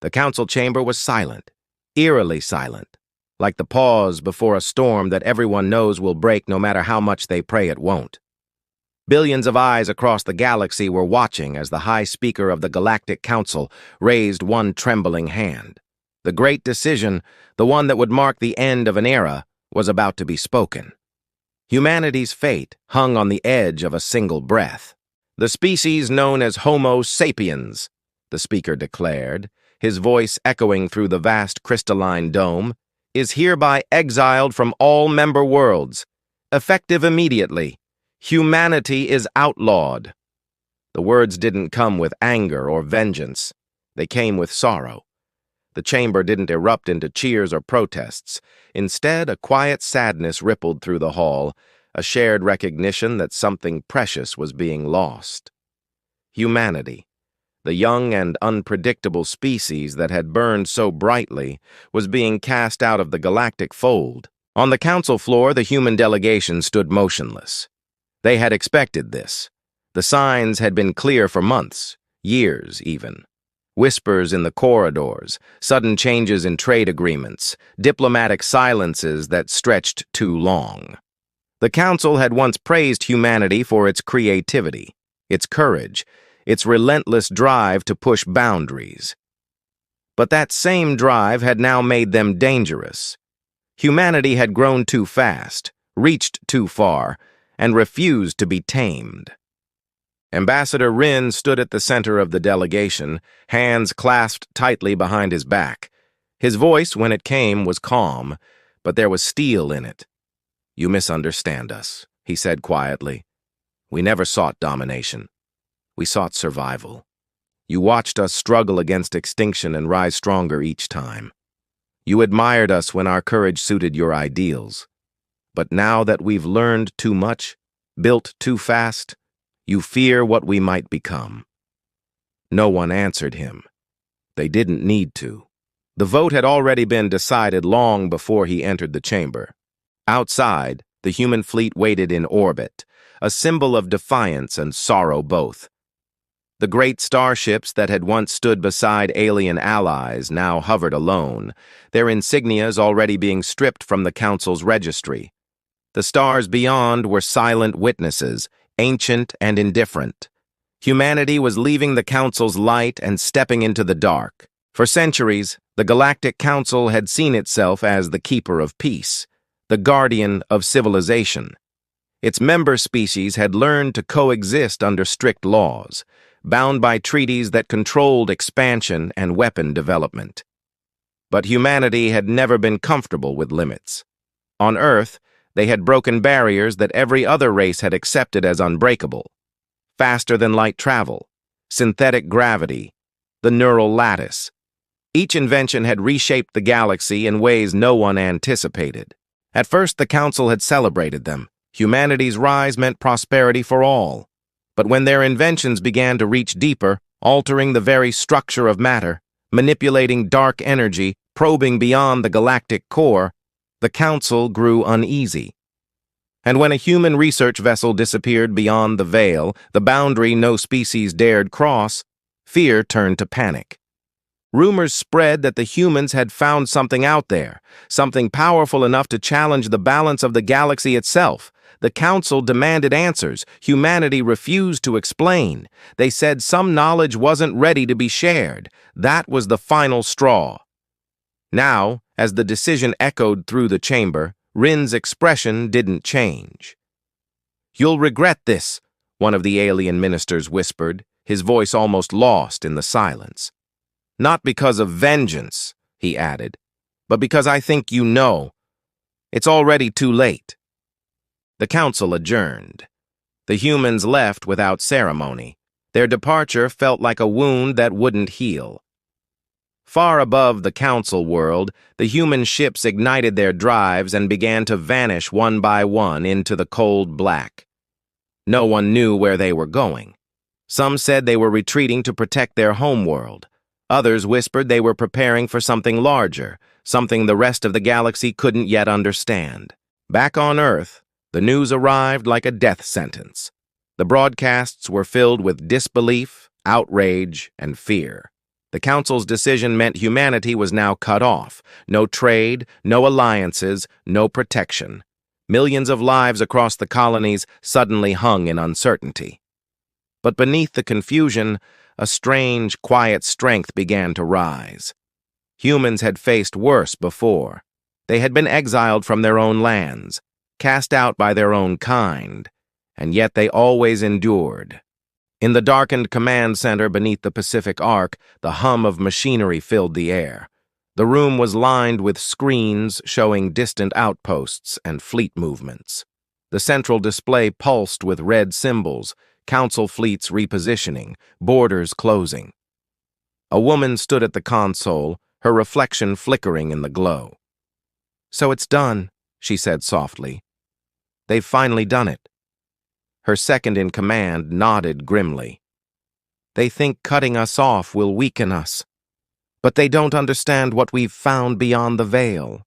The council chamber was silent, eerily silent, like the pause before a storm that everyone knows will break no matter how much they pray it won't. Billions of eyes across the galaxy were watching as the High Speaker of the Galactic Council raised one trembling hand. The great decision, the one that would mark the end of an era, was about to be spoken. Humanity's fate hung on the edge of a single breath. "The species known as Homo sapiens," the speaker declared, his voice echoing through the vast crystalline dome, "is hereby exiled from all member worlds, effective immediately. Humanity is outlawed." The words didn't come with anger or vengeance. They came with sorrow. The chamber didn't erupt into cheers or protests. Instead, a quiet sadness rippled through the hall, a shared recognition that something precious was being lost. Humanity, the young and unpredictable species that had burned so brightly, was being cast out of the galactic fold. On the council floor, the human delegation stood motionless. They had expected this. The signs had been clear for months, years even. Whispers in the corridors, sudden changes in trade agreements, diplomatic silences that stretched too long. The council had once praised humanity for its creativity, its courage, its relentless drive to push boundaries. But that same drive had now made them dangerous. Humanity had grown too fast, reached too far, and refused to be tamed. Ambassador Rin stood at the center of the delegation, hands clasped tightly behind his back. His voice, when it came, was calm, but there was steel in it. "You misunderstand us," he said quietly. "We never sought domination. We sought survival. You watched us struggle against extinction and rise stronger each time. You admired us when our courage suited your ideals. But now that we've learned too much, built too fast, you fear what we might become." No one answered him. They didn't need to. The vote had already been decided long before he entered the chamber. Outside, the human fleet waited in orbit, a symbol of defiance and sorrow both. The great starships that had once stood beside alien allies now hovered alone, their insignias already being stripped from the Council's registry. The stars beyond were silent witnesses, ancient and indifferent. Humanity was leaving the Council's light and stepping into the dark. For centuries, the Galactic Council had seen itself as the keeper of peace, the guardian of civilization. Its member species had learned to coexist under strict laws, bound by treaties that controlled expansion and weapon development. But humanity had never been comfortable with limits. On Earth, they had broken barriers that every other race had accepted as unbreakable. Faster-than-light travel, synthetic gravity, the neural lattice. Each invention had reshaped the galaxy in ways no one anticipated. At first, the Council had celebrated them. Humanity's rise meant prosperity for all. But when their inventions began to reach deeper, altering the very structure of matter, manipulating dark energy, probing beyond the galactic core, the Council grew uneasy. And when a human research vessel disappeared beyond the veil, the boundary no species dared cross, fear turned to panic. Rumors spread that the humans had found something out there, something powerful enough to challenge the balance of the galaxy itself. The Council demanded answers. Humanity refused to explain. They said some knowledge wasn't ready to be shared. That was the final straw. Now, as the decision echoed through the chamber, Rin's expression didn't change. "You'll regret this," one of the alien ministers whispered, his voice almost lost in the silence. "Not because of vengeance," he added, "but because I think you know. It's already too late." The Council adjourned. The humans left without ceremony. Their departure felt like a wound that wouldn't heal. Far above the Council world, the human ships ignited their drives and began to vanish one by one into the cold black. No one knew where they were going. Some said they were retreating to protect their homeworld. Others whispered they were preparing for something larger, something the rest of the galaxy couldn't yet understand. Back on Earth, the news arrived like a death sentence. The broadcasts were filled with disbelief, outrage, and fear. The Council's decision meant humanity was now cut off. No trade, no alliances, no protection. Millions of lives across the colonies suddenly hung in uncertainty. But beneath the confusion, a strange, quiet strength began to rise. Humans had faced worse before. They had been exiled from their own lands, cast out by their own kind, and yet they always endured. In the darkened command center beneath the Pacific Arc, the hum of machinery filled the air. The room was lined with screens showing distant outposts and fleet movements. The central display pulsed with red symbols, Council fleets repositioning, borders closing. A woman stood at the console, her reflection flickering in the glow. "So it's done," she said softly. "They've finally done it." Her second-in-command nodded grimly. "They think cutting us off will weaken us. But they don't understand what we've found beyond the veil."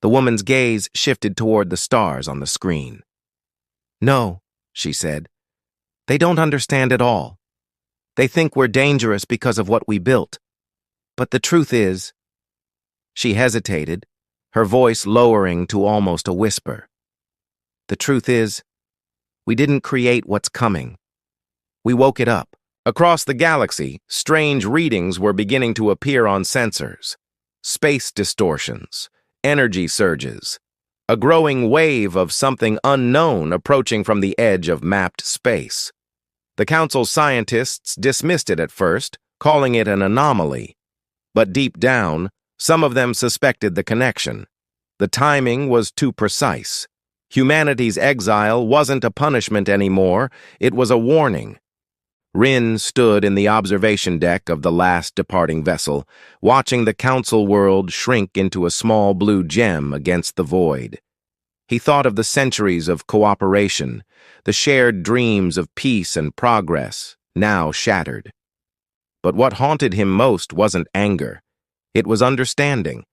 The woman's gaze shifted toward the stars on the screen. "No," she said. "They don't understand at all. They think we're dangerous because of what we built. But the truth is—" She hesitated, her voice lowering to almost a whisper. "The truth is, we didn't create what's coming. We woke it up." Across the galaxy, strange readings were beginning to appear on sensors. Space distortions, energy surges, a growing wave of something unknown approaching from the edge of mapped space. The Council scientists dismissed it at first, calling it an anomaly. But deep down, some of them suspected the connection. The timing was too precise. Humanity's exile wasn't a punishment anymore, it was a warning. Rin stood in the observation deck of the last departing vessel, watching the Council world shrink into a small blue gem against the void. He thought of the centuries of cooperation, the shared dreams of peace and progress, now shattered. But what haunted him most wasn't anger. It was understanding.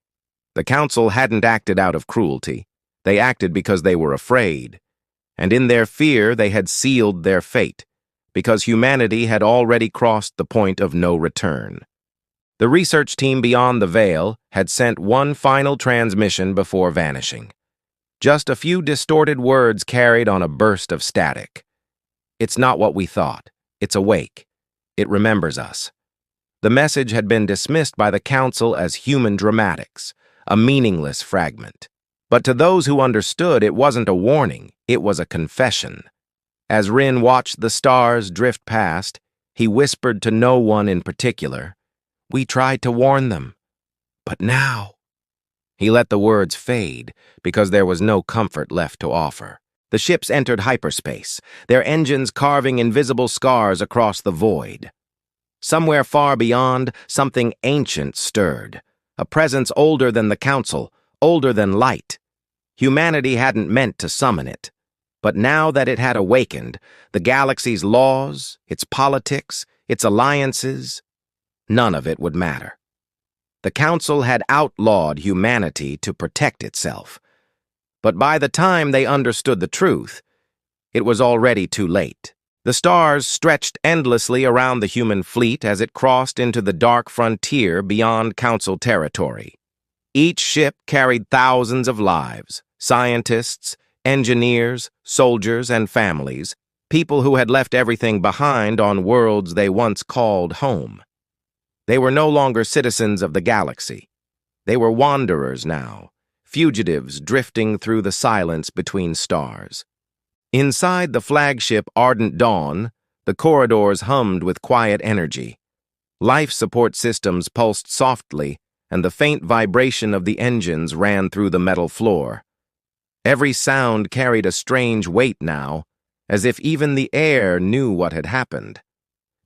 The Council hadn't acted out of cruelty. They acted because they were afraid. And in their fear, they had sealed their fate, because humanity had already crossed the point of no return. The research team beyond the veil had sent one final transmission before vanishing. Just a few distorted words carried on a burst of static. "It's not what we thought. It's awake. It remembers us." The message had been dismissed by the Council as human dramatics, a meaningless fragment. But to those who understood, it wasn't a warning, it was a confession. As Rin watched the stars drift past, he whispered to no one in particular, "We tried to warn them, but now—" He let the words fade because there was no comfort left to offer. The ships entered hyperspace, their engines carving invisible scars across the void. Somewhere far beyond, something ancient stirred, a presence older than the Council, older than light. Humanity hadn't meant to summon it. But now that it had awakened, the galaxy's laws, its politics, its alliances, none of it would matter. The Council had outlawed humanity to protect itself. But by the time they understood the truth, it was already too late. The stars stretched endlessly around the human fleet as it crossed into the dark frontier beyond Council territory. Each ship carried thousands of lives, scientists, engineers, soldiers, and families, people who had left everything behind on worlds they once called home. They were no longer citizens of the galaxy. They were wanderers now, fugitives drifting through the silence between stars. Inside the flagship Ardent Dawn, the corridors hummed with quiet energy. Life support systems pulsed softly, and the faint vibration of the engines ran through the metal floor. Every sound carried a strange weight now, as if even the air knew what had happened.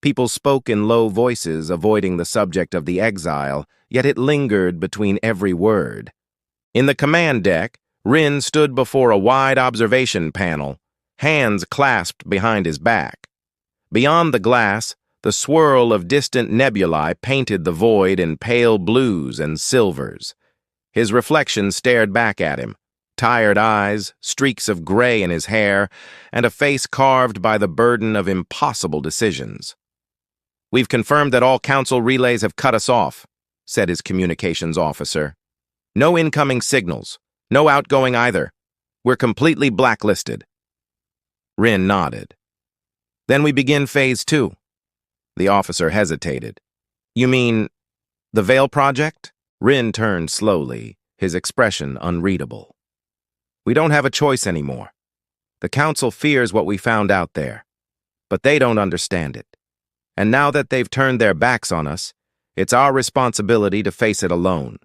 People spoke in low voices, avoiding the subject of the exile, yet it lingered between every word. In the command deck, Rin stood before a wide observation panel, hands clasped behind his back. Beyond the glass, the swirl of distant nebulae painted the void in pale blues and silvers. His reflection stared back at him. Tired eyes, streaks of gray in his hair, and a face carved by the burden of impossible decisions. "We've confirmed that all council relays have cut us off," said his communications officer. "No incoming signals. No outgoing either. We're completely blacklisted." Rin nodded. "Then we begin phase 2. The officer hesitated. "You mean the Veil Project?" Rin turned slowly, his expression unreadable. "We don't have a choice anymore. The council fears what we found out there, but they don't understand it. And now that they've turned their backs on us, it's our responsibility to face it alone."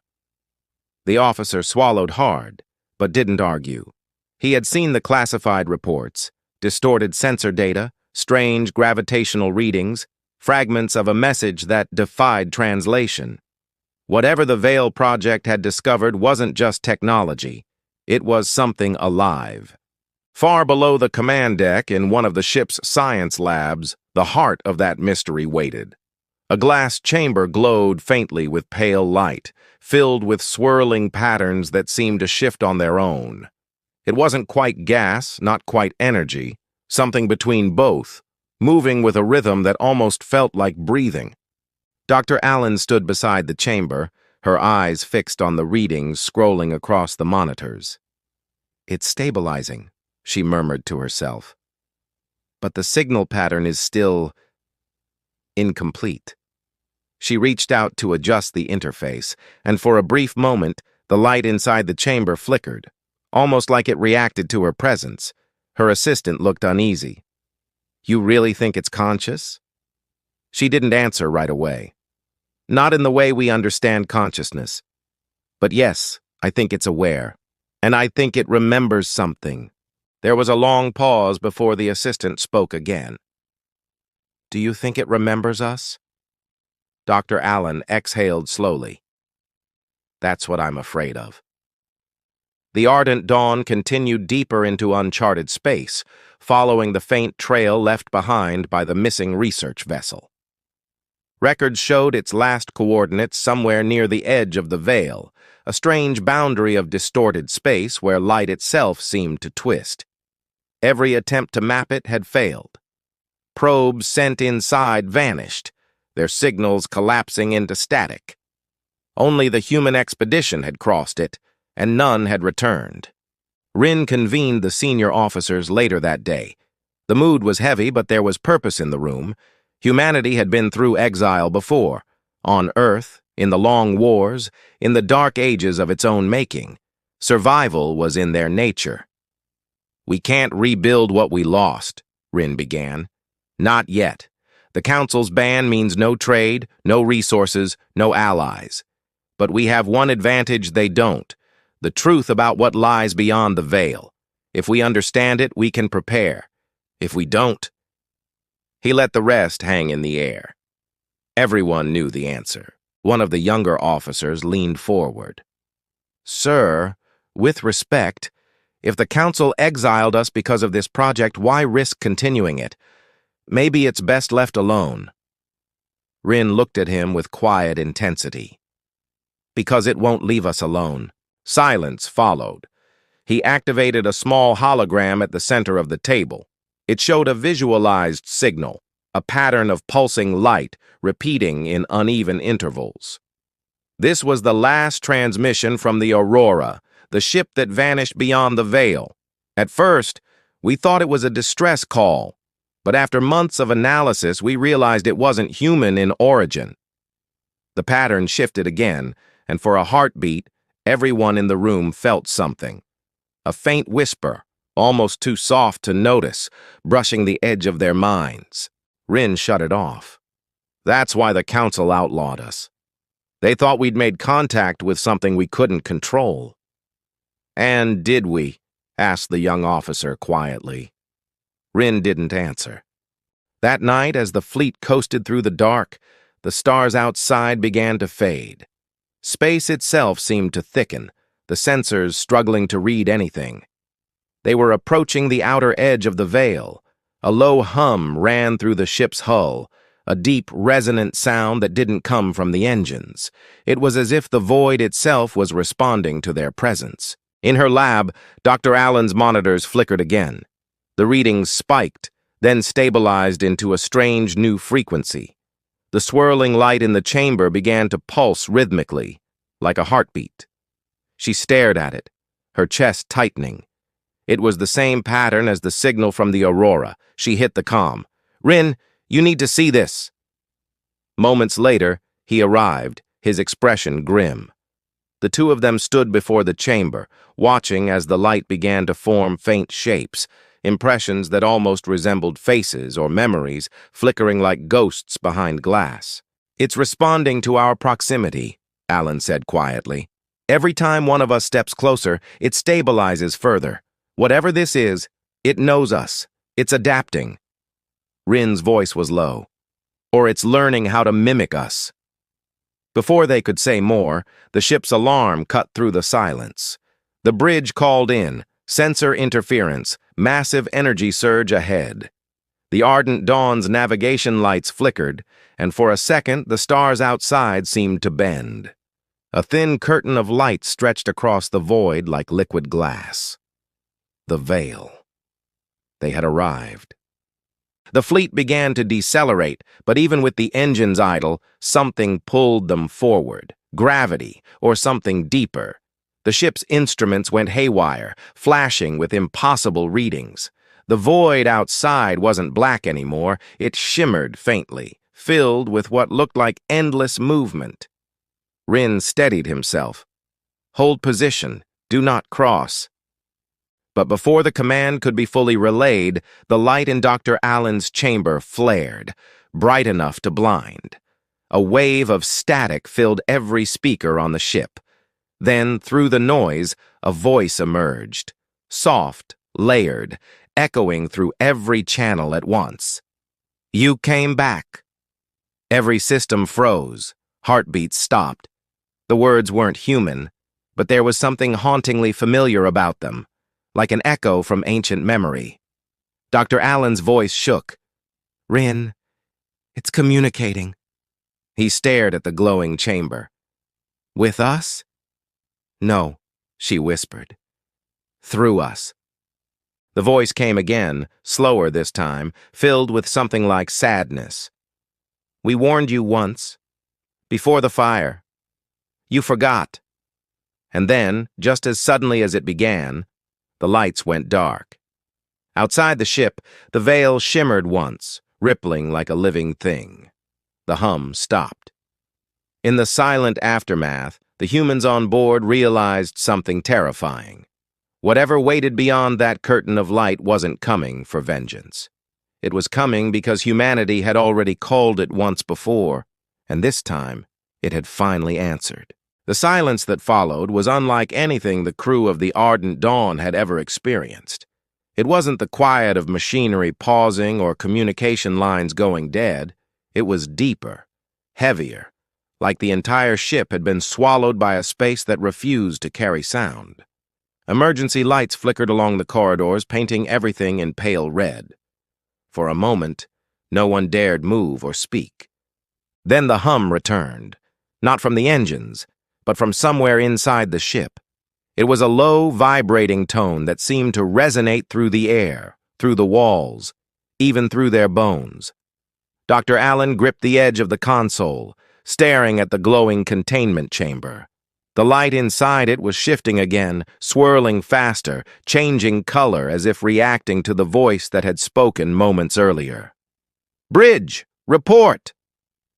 The officer swallowed hard, but didn't argue. He had seen the classified reports, distorted sensor data, strange gravitational readings, fragments of a message that defied translation. Whatever the Veil Project had discovered wasn't just technology. It was something alive. Far below the command deck in one of the ship's science labs, the heart of that mystery waited. A glass chamber glowed faintly with pale light, filled with swirling patterns that seemed to shift on their own. It wasn't quite gas, not quite energy, something between both, moving with a rhythm that almost felt like breathing. Dr. Allen stood beside the chamber, her eyes fixed on the readings scrolling across the monitors. "It's stabilizing," she murmured to herself. "But the signal pattern is still incomplete." She reached out to adjust the interface, and for a brief moment, the light inside the chamber flickered, almost like it reacted to her presence. Her assistant looked uneasy. "You really think it's conscious?" She didn't answer right away. "Not in the way we understand consciousness. But yes, I think it's aware. And I think it remembers something." There was a long pause before the assistant spoke again. "Do you think it remembers us?" Dr. Allen exhaled slowly. "That's what I'm afraid of." The ardent dawn continued deeper into uncharted space, following the faint trail left behind by the missing research vessel. Records showed its last coordinates somewhere near the edge of the veil, a strange boundary of distorted space where light itself seemed to twist. Every attempt to map it had failed. Probes sent inside vanished, their signals collapsing into static. Only the human expedition had crossed it, and none had returned. Rin convened the senior officers later that day. The mood was heavy, but there was purpose in the room. Humanity had been through exile before, on Earth, in the long wars, in the dark ages of its own making. Survival was in their nature. "We can't rebuild what we lost," Rin began. "Not yet. The Council's ban means no trade, no resources, no allies. But we have one advantage they don't: the truth about what lies beyond the veil. If we understand it, we can prepare. If we don't..." He let the rest hang in the air. Everyone knew the answer. One of the younger officers leaned forward. "Sir, with respect, if the Council exiled us because of this project, why risk continuing it? Maybe it's best left alone." Rin looked at him with quiet intensity. "Because it won't leave us alone." Silence followed. He activated a small hologram at the center of the table. It showed a visualized signal, a pattern of pulsing light repeating in uneven intervals. This was the last transmission from the Aurora, the ship that vanished beyond the veil. At first, we thought it was a distress call, but after months of analysis, we realized it wasn't human in origin. The pattern shifted again, and for a heartbeat, everyone in the room felt something. A faint whisper, almost too soft to notice, brushing the edge of their minds. Rin shut it off. "That's why the Council outlawed us. They thought we'd made contact with something we couldn't control." "And did we?" asked the young officer quietly. Rin didn't answer. That night, as the fleet coasted through the dark, the stars outside began to fade. Space itself seemed to thicken, the sensors struggling to read anything. They were approaching the outer edge of the veil. A low hum ran through the ship's hull, a deep, resonant sound that didn't come from the engines. It was as if the void itself was responding to their presence. In her lab, Dr. Allen's monitors flickered again. The readings spiked, then stabilized into a strange new frequency. The swirling light in the chamber began to pulse rhythmically, like a heartbeat. She stared at it, her chest tightening. It was the same pattern as the signal from the Aurora. She hit the comm. "Rin, you need to see this." Moments later, he arrived, his expression grim. The two of them stood before the chamber, watching as the light began to form faint shapes, impressions that almost resembled faces or memories, flickering like ghosts behind glass. "It's responding to our proximity," Alan said quietly. "Every time one of us steps closer, it stabilizes further. Whatever this is, it knows us. It's adapting." Rin's voice was low. "Or it's learning how to mimic us." Before they could say more, the ship's alarm cut through the silence. The bridge called in, sensor interference, massive energy surge ahead. The ardent dawn's navigation lights flickered, and for a second the stars outside seemed to bend. A thin curtain of light stretched across the void like liquid glass. The veil. They had arrived. The fleet began to decelerate, but even with the engines idle, something pulled them forward. Gravity, or something deeper. The ship's instruments went haywire, flashing with impossible readings. The void outside wasn't black anymore, it shimmered faintly, filled with what looked like endless movement. Rin steadied himself. "Hold position, do not cross." But before the command could be fully relayed, the light in Dr. Allen's chamber flared, bright enough to blind. A wave of static filled every speaker on the ship. Then, through the noise, a voice emerged, soft, layered, echoing through every channel at once. "You came back." Every system froze, heartbeats stopped. The words weren't human, but there was something hauntingly familiar about them, like an echo from ancient memory. Dr. Allen's voice shook. "Rin, it's communicating." He stared at the glowing chamber. "With us?" "No," she whispered. "Through us." The voice came again, slower this time, filled with something like sadness. "We warned you once, before the fire. You forgot." And then, just as suddenly as it began, the lights went dark. Outside the ship, the veil shimmered once, rippling like a living thing. The hum stopped. In the silent aftermath, the humans on board realized something terrifying. Whatever waited beyond that curtain of light wasn't coming for vengeance. It was coming because humanity had already called it once before, and this time it had finally answered. The silence that followed was unlike anything the crew of the Ardent Dawn had ever experienced. It wasn't the quiet of machinery pausing or communication lines going dead. It was deeper, heavier, like the entire ship had been swallowed by a space that refused to carry sound. Emergency lights flickered along the corridors, painting everything in pale red. For a moment, no one dared move or speak. Then the hum returned, not from the engines, but from somewhere inside the ship. It was a low, vibrating tone that seemed to resonate through the air, through the walls, even through their bones. Dr. Allen gripped the edge of the console, staring at the glowing containment chamber. The light inside it was shifting again, swirling faster, changing color as if reacting to the voice that had spoken moments earlier. "Bridge! Report!"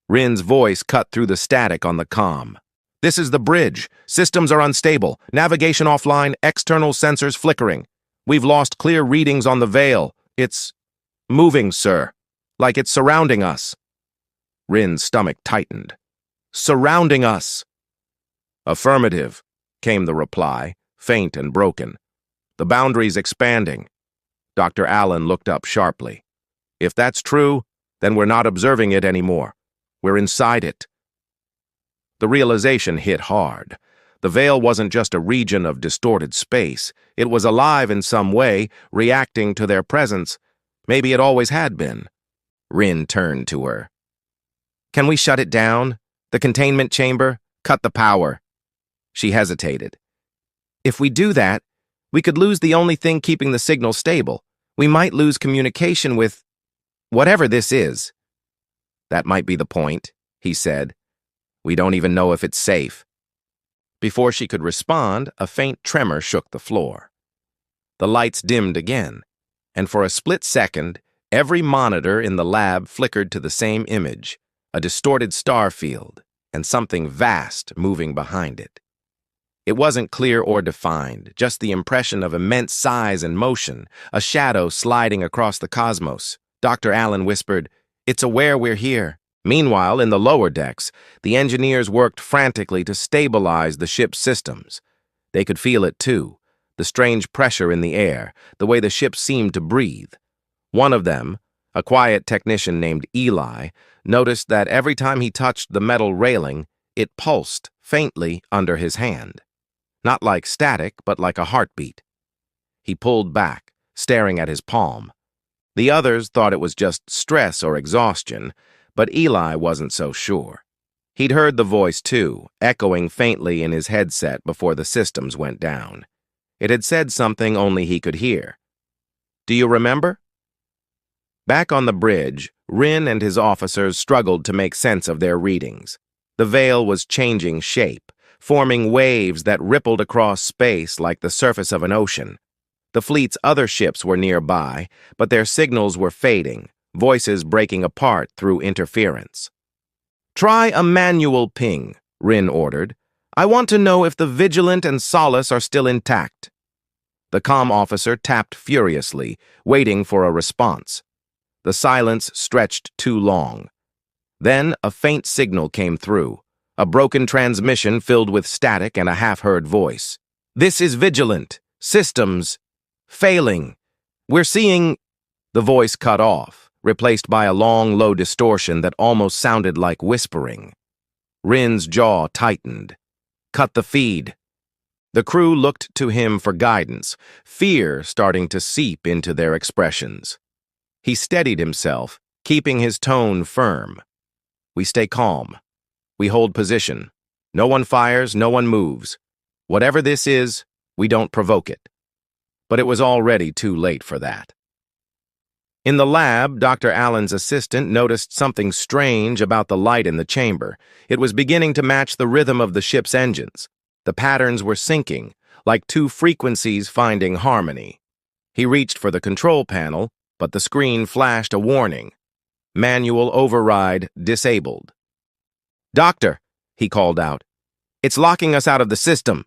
Rin's voice cut through the static on the comm. "This is the bridge. Systems are unstable. Navigation offline, external sensors flickering. We've lost clear readings on the veil. It's moving, sir. Like it's surrounding us." Rin's stomach tightened. "Surrounding us." "Affirmative," came the reply, faint and broken. "The boundary's expanding." Dr. Allen looked up sharply. "If that's true, then we're not observing it anymore. We're inside it." The realization hit hard. The veil wasn't just a region of distorted space. It was alive in some way, reacting to their presence. Maybe it always had been. Rin turned to her. "Can we shut it down? The containment chamber? Cut the power?" She hesitated. "If we do that, we could lose the only thing keeping the signal stable. We might lose communication with whatever this is." "That might be the point," he said. "We don't even know if it's safe." Before she could respond, a faint tremor shook the floor. The lights dimmed again, and for a split second, every monitor in the lab flickered to the same image, a distorted star field, and something vast moving behind it. It wasn't clear or defined, just the impression of immense size and motion, a shadow sliding across the cosmos. Dr. Allen whispered, "It's aware we're here." Meanwhile, in the lower decks, the engineers worked frantically to stabilize the ship's systems. They could feel it too, the strange pressure in the air, the way the ship seemed to breathe. One of them, a quiet technician named Eli, noticed that every time he touched the metal railing, it pulsed faintly under his hand. Not like static, but like a heartbeat. He pulled back, staring at his palm. The others thought it was just stress or exhaustion, but Eli wasn't so sure. He'd heard the voice too, echoing faintly in his headset before the systems went down. It had said something only he could hear. "Do you remember?" Back on the bridge, Rin and his officers struggled to make sense of their readings. The veil was changing shape, forming waves that rippled across space like the surface of an ocean. The fleet's other ships were nearby, but their signals were fading, voices breaking apart through interference. "Try a manual ping," Rin ordered. "I want to know if the Vigilant and Solace are still intact." The comm officer tapped furiously, waiting for a response. The silence stretched too long. Then a faint signal came through, a broken transmission filled with static and a half-heard voice. "This is Vigilant. Systems failing. We're seeing—" The voice cut off, replaced by a long, low distortion that almost sounded like whispering. Rin's jaw tightened. "Cut the feed." The crew looked to him for guidance, fear starting to seep into their expressions. He steadied himself, keeping his tone firm. "We stay calm. We hold position. No one fires, no one moves. Whatever this is, we don't provoke it." But it was already too late for that. In the lab, Dr. Allen's assistant noticed something strange about the light in the chamber. It was beginning to match the rhythm of the ship's engines. The patterns were syncing, like two frequencies finding harmony. He reached for the control panel, but the screen flashed a warning. "Manual override disabled." "Doctor," he called out, "it's locking us out of the system."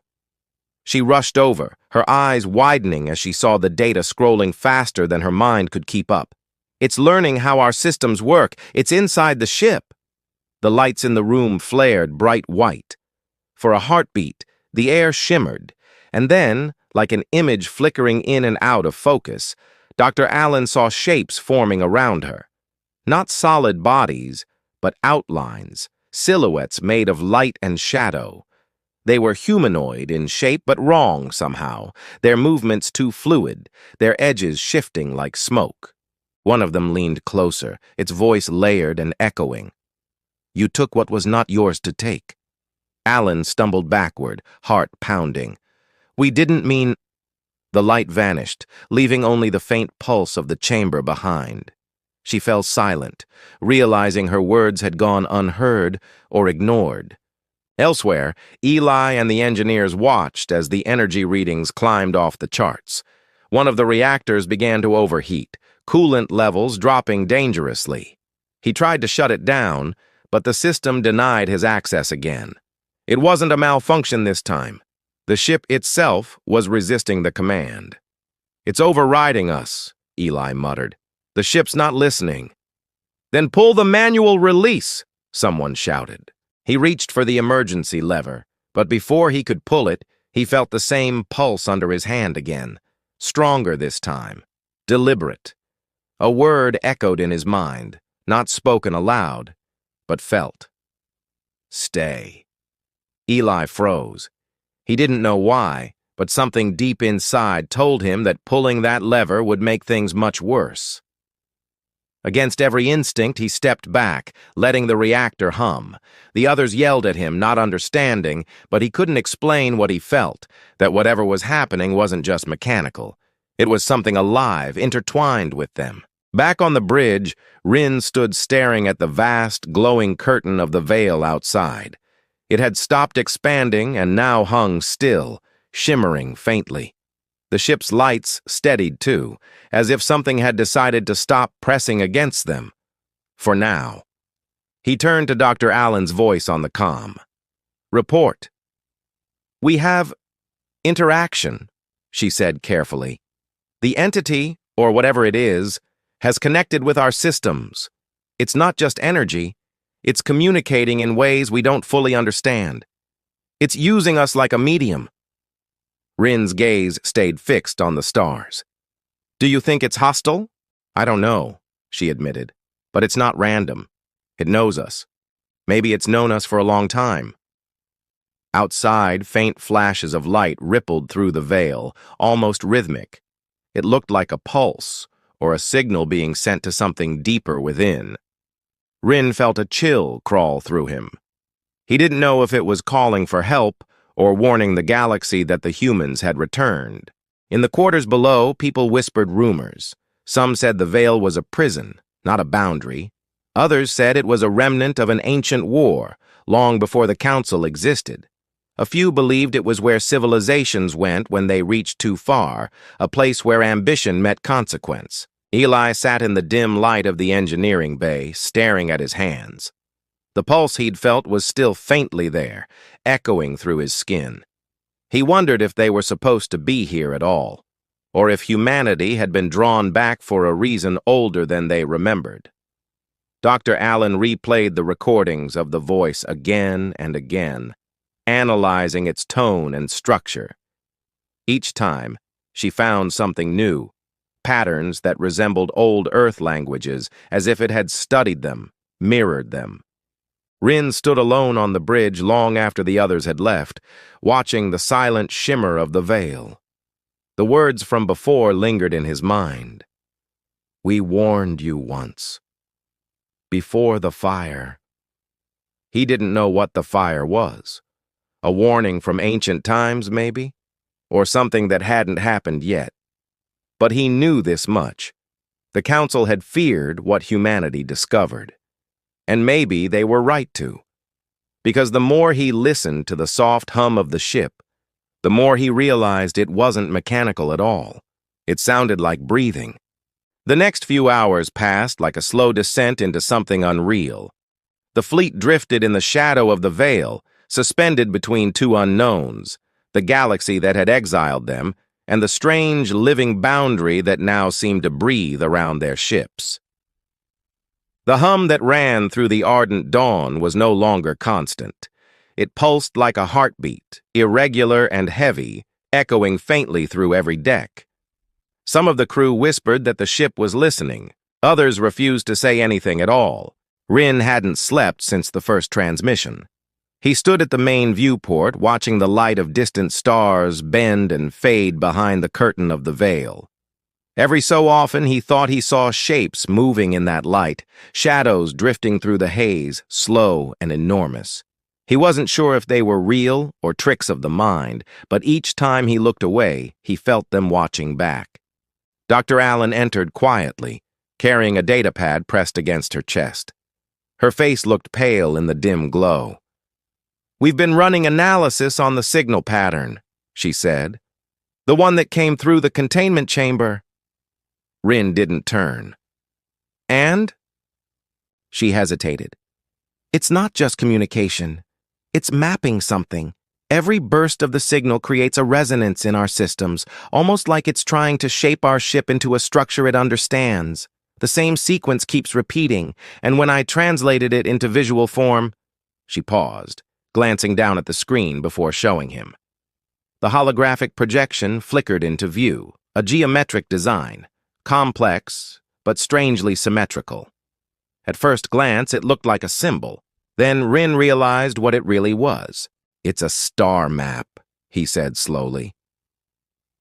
She rushed over, her eyes widening as she saw the data scrolling faster than her mind could keep up. "It's learning how our systems work. It's inside the ship." The lights in the room flared bright white. For a heartbeat, the air shimmered, and then, like an image flickering in and out of focus, Dr. Allen saw shapes forming around her. Not solid bodies, but outlines, silhouettes made of light and shadow. They were humanoid in shape but wrong somehow, their movements too fluid, their edges shifting like smoke. One of them leaned closer, its voice layered and echoing. "You took what was not yours to take." Allen stumbled backward, heart pounding. "We didn't mean—" The light vanished, leaving only the faint pulse of the chamber behind. She fell silent, realizing her words had gone unheard or ignored. Elsewhere, Eli and the engineers watched as the energy readings climbed off the charts. One of the reactors began to overheat, coolant levels dropping dangerously. He tried to shut it down, but the system denied his access again. It wasn't a malfunction this time. The ship itself was resisting the command. "It's overriding us," Eli muttered. "The ship's not listening." "Then pull the manual release," someone shouted. He reached for the emergency lever, but before he could pull it, he felt the same pulse under his hand again, stronger this time, deliberate. A word echoed in his mind, not spoken aloud, but felt. "Stay." Eli froze. He didn't know why, but something deep inside told him that pulling that lever would make things much worse. Against every instinct, he stepped back, letting the reactor hum. The others yelled at him, not understanding, but he couldn't explain what he felt, that whatever was happening wasn't just mechanical. It was something alive, intertwined with them. Back on the bridge, Rin stood staring at the vast, glowing curtain of the veil outside. It had stopped expanding and now hung still, shimmering faintly. The ship's lights steadied too, as if something had decided to stop pressing against them. For now. He turned to Dr. Allen's voice on the comm. "Report." "We have interaction," she said carefully. "The entity, or whatever it is, has connected with our systems. It's not just energy, it's communicating in ways we don't fully understand. It's using us like a medium." Rin's gaze stayed fixed on the stars. "Do you think it's hostile?" "I don't know," she admitted. "But it's not random. It knows us. Maybe it's known us for a long time." Outside, faint flashes of light rippled through the veil, almost rhythmic. It looked like a pulse, or a signal being sent to something deeper within. Rin felt a chill crawl through him. He didn't know if it was calling for help or warning the galaxy that the humans had returned. In the quarters below, people whispered rumors. Some said the veil was a prison, not a boundary. Others said it was a remnant of an ancient war, long before the Council existed. A few believed it was where civilizations went when they reached too far, a place where ambition met consequence. Eli sat in the dim light of the engineering bay, staring at his hands. The pulse he'd felt was still faintly there, echoing through his skin. He wondered if they were supposed to be here at all, or if humanity had been drawn back for a reason older than they remembered. Dr. Allen replayed the recordings of the voice again and again, analyzing its tone and structure. Each time, she found something new, patterns that resembled old Earth languages, as if it had studied them, mirrored them. Rin stood alone on the bridge long after the others had left, watching the silent shimmer of the veil. The words from before lingered in his mind. "We warned you once. Before the fire." He didn't know what the fire was. A warning from ancient times, maybe? Or something that hadn't happened yet. But he knew this much. The Council had feared what humanity discovered. And maybe they were right to. Because the more he listened to the soft hum of the ship, the more he realized it wasn't mechanical at all. It sounded like breathing. The next few hours passed like a slow descent into something unreal. The fleet drifted in the shadow of the veil, suspended between two unknowns, the galaxy that had exiled them, and the strange living boundary that now seemed to breathe around their ships. The hum that ran through the ardent dawn was no longer constant. It pulsed like a heartbeat, irregular and heavy, echoing faintly through every deck. Some of the crew whispered that the ship was listening. Others refused to say anything at all. Rin hadn't slept since the first transmission. He stood at the main viewport, watching the light of distant stars bend and fade behind the curtain of the veil. Every so often, he thought he saw shapes moving in that light, shadows drifting through the haze, slow and enormous. He wasn't sure if they were real or tricks of the mind, but each time he looked away, he felt them watching back. Dr. Allen entered quietly, carrying a datapad pressed against her chest. Her face looked pale in the dim glow. "We've been running analysis on the signal pattern," she said. "The one that came through the containment chamber." Rin didn't turn. "And?" She hesitated. "It's not just communication. It's mapping something. Every burst of the signal creates a resonance in our systems, almost like it's trying to shape our ship into a structure it understands. The same sequence keeps repeating, and when I translated it into visual form..." She paused, glancing down at the screen before showing him. The holographic projection flickered into view, a geometric design, complex but strangely symmetrical. At first glance, it looked like a symbol. Then Rin realized what it really was. "It's a star map," he said slowly.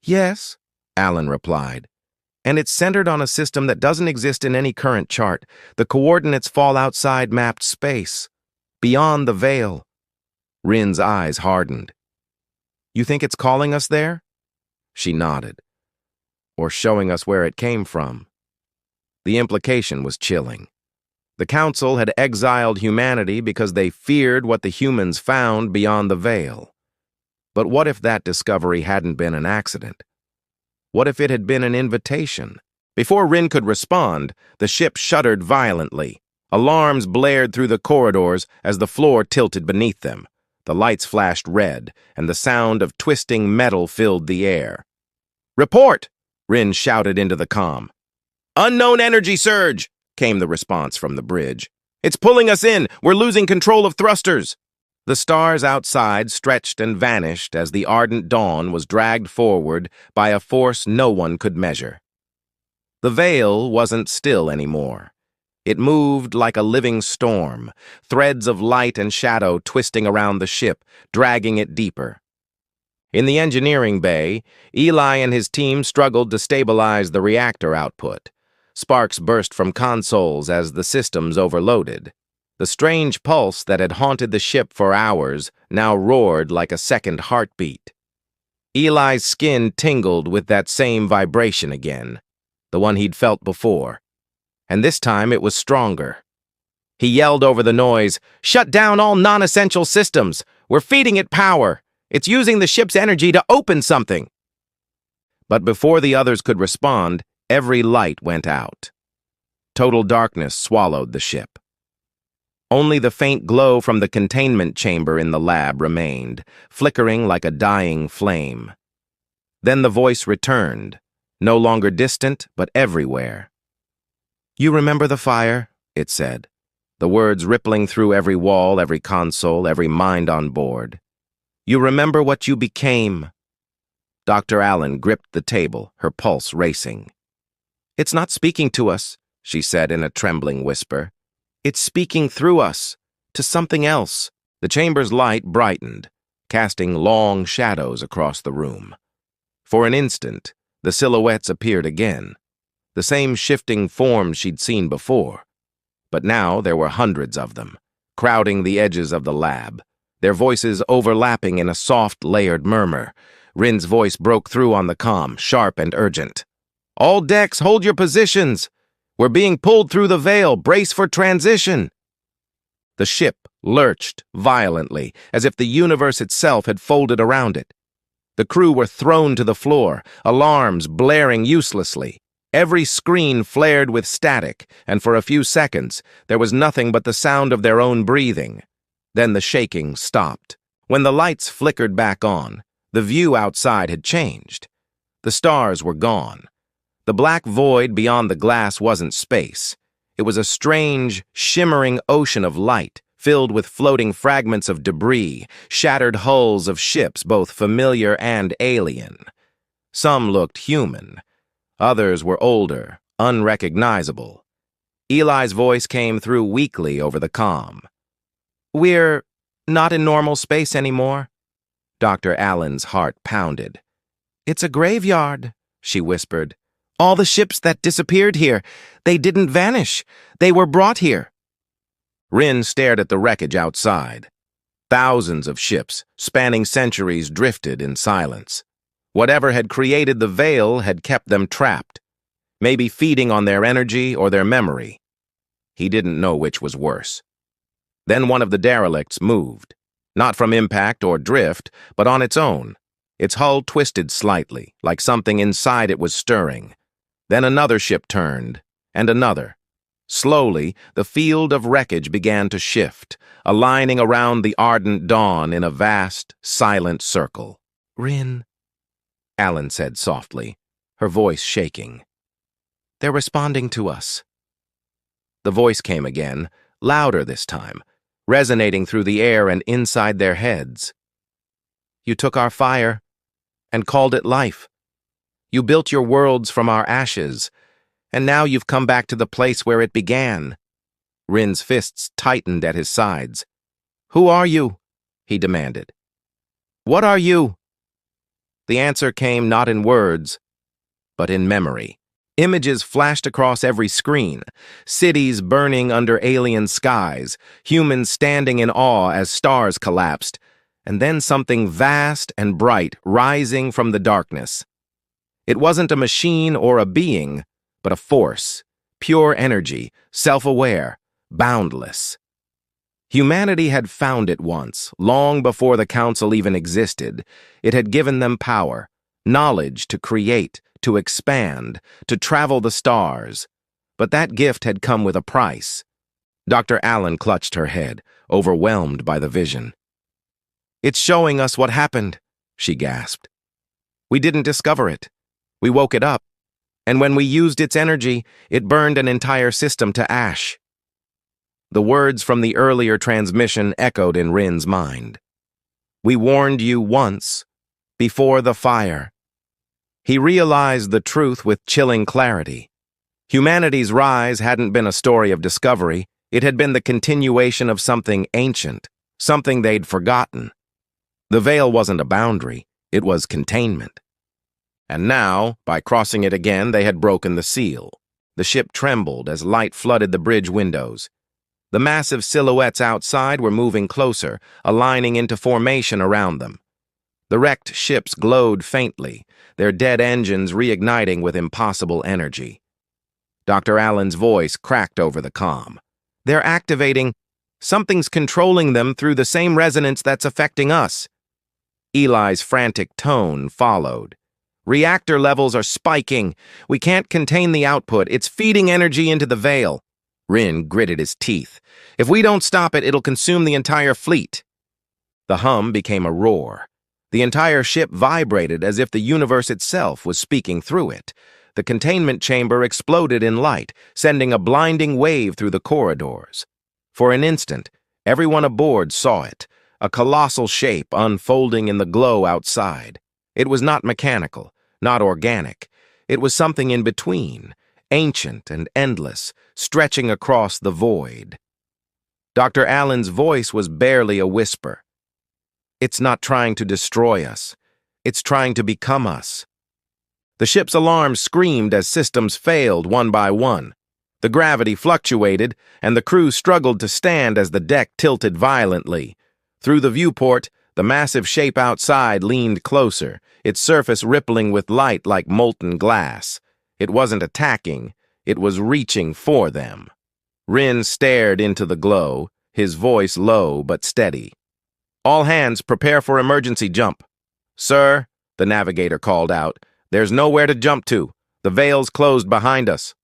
"Yes," Allen replied. "And it's centered on a system that doesn't exist in any current chart. The coordinates fall outside mapped space, beyond the veil." Rin's eyes hardened. "You think it's calling us there?" She nodded. "Or showing us where it came from." The implication was chilling. The Council had exiled humanity because they feared what the humans found beyond the veil. But what if that discovery hadn't been an accident? What if it had been an invitation? Before Rin could respond, the ship shuddered violently. Alarms blared through the corridors as the floor tilted beneath them. The lights flashed red, and the sound of twisting metal filled the air. "Report!" Rin shouted into the comm. "Unknown energy surge!" came the response from the bridge. "It's pulling us in! We're losing control of thrusters!" The stars outside stretched and vanished as the ardent dawn was dragged forward by a force no one could measure. The veil wasn't still anymore. It moved like a living storm, threads of light and shadow twisting around the ship, dragging it deeper. In the engineering bay, Eli and his team struggled to stabilize the reactor output. Sparks burst from consoles as the systems overloaded. The strange pulse that had haunted the ship for hours now roared like a second heartbeat. Eli's skin tingled with that same vibration again, the one he'd felt before. And this time it was stronger. He yelled over the noise, "Shut down all non-essential systems! We're feeding it power! It's using the ship's energy to open something!" But before the others could respond, every light went out. Total darkness swallowed the ship. Only the faint glow from the containment chamber in the lab remained, flickering like a dying flame. Then the voice returned, no longer distant, but everywhere. "You remember the fire?" it said, the words rippling through every wall, every console, every mind on board. "You remember what you became?" Dr. Allen gripped the table, her pulse racing. "It's not speaking to us," she said in a trembling whisper. "It's speaking through us, to something else." The chamber's light brightened, casting long shadows across the room. For an instant, the silhouettes appeared again, the same shifting forms she'd seen before. But now there were hundreds of them, crowding the edges of the lab, their voices overlapping in a soft, layered murmur. Rin's voice broke through on the comm, sharp and urgent. "All decks, hold your positions! We're being pulled through the veil. Brace for transition!" The ship lurched violently, as if the universe itself had folded around it. The crew were thrown to the floor, alarms blaring uselessly. Every screen flared with static, and for a few seconds, there was nothing but the sound of their own breathing. Then the shaking stopped. When the lights flickered back on, the view outside had changed. The stars were gone. The black void beyond the glass wasn't space. It was a strange, shimmering ocean of light, filled with floating fragments of debris, shattered hulls of ships both familiar and alien. Some looked human. Others were older, unrecognizable. Eli's voice came through weakly over the comm. "We're not in normal space anymore." Dr. Allen's heart pounded. "It's a graveyard," she whispered. "All the ships that disappeared here, they didn't vanish. They were brought here." Rin stared at the wreckage outside. Thousands of ships, spanning centuries, drifted in silence. Whatever had created the veil had kept them trapped, maybe feeding on their energy or their memory. He didn't know which was worse. Then one of the derelicts moved, not from impact or drift, but on its own. Its hull twisted slightly, like something inside it was stirring. Then another ship turned, and another. Slowly, the field of wreckage began to shift, aligning around the ardent dawn in a vast, silent circle. "Rin," Allen said softly, her voice shaking. "They're responding to us." The voice came again, louder this time, resonating through the air and inside their heads. "You took our fire and called it life. You built your worlds from our ashes, and now you've come back to the place where it began." Rin's fists tightened at his sides. "Who are you?" he demanded. "What are you?" The answer came not in words, but in memory. Images flashed across every screen, cities burning under alien skies, humans standing in awe as stars collapsed, and then something vast and bright rising from the darkness. It wasn't a machine or a being, but a force, pure energy, self-aware, boundless. Humanity had found it once, long before the Council even existed. It had given them power, knowledge to create, to expand, to travel the stars. But that gift had come with a price. Dr. Allen clutched her head, overwhelmed by the vision. "It's showing us what happened," she gasped. "We didn't discover it. We woke it up. And when we used its energy, it burned an entire system to ash." The words from the earlier transmission echoed in Rin's mind. "We warned you once, before the fire." He realized the truth with chilling clarity. Humanity's rise hadn't been a story of discovery. It had been the continuation of something ancient, something they'd forgotten. The veil wasn't a boundary, it was containment. And now, by crossing it again, they had broken the seal. The ship trembled as light flooded the bridge windows. The massive silhouettes outside were moving closer, aligning into formation around them. The wrecked ships glowed faintly, their dead engines reigniting with impossible energy. Dr. Allen's voice cracked over the comm. "They're activating. Something's controlling them through the same resonance that's affecting us." Eli's frantic tone followed. "Reactor levels are spiking. We can't contain the output. It's feeding energy into the veil." Rin gritted his teeth. "If we don't stop it, it'll consume the entire fleet." The hum became a roar. The entire ship vibrated as if the universe itself was speaking through it. The containment chamber exploded in light, sending a blinding wave through the corridors. For an instant, everyone aboard saw it, a colossal shape unfolding in the glow outside. It was not mechanical, not organic. It was something in between, ancient and endless, stretching across the void. Dr. Allen's voice was barely a whisper. "It's not trying to destroy us. It's trying to become us." The ship's alarm screamed as systems failed one by one. The gravity fluctuated, and the crew struggled to stand as the deck tilted violently. Through the viewport, the massive shape outside leaned closer, its surface rippling with light like molten glass. It wasn't attacking, it was reaching for them. Rin stared into the glow, his voice low but steady. "All hands, prepare for emergency jump." "Sir," the navigator called out, "there's nowhere to jump to. The veil's closed behind us."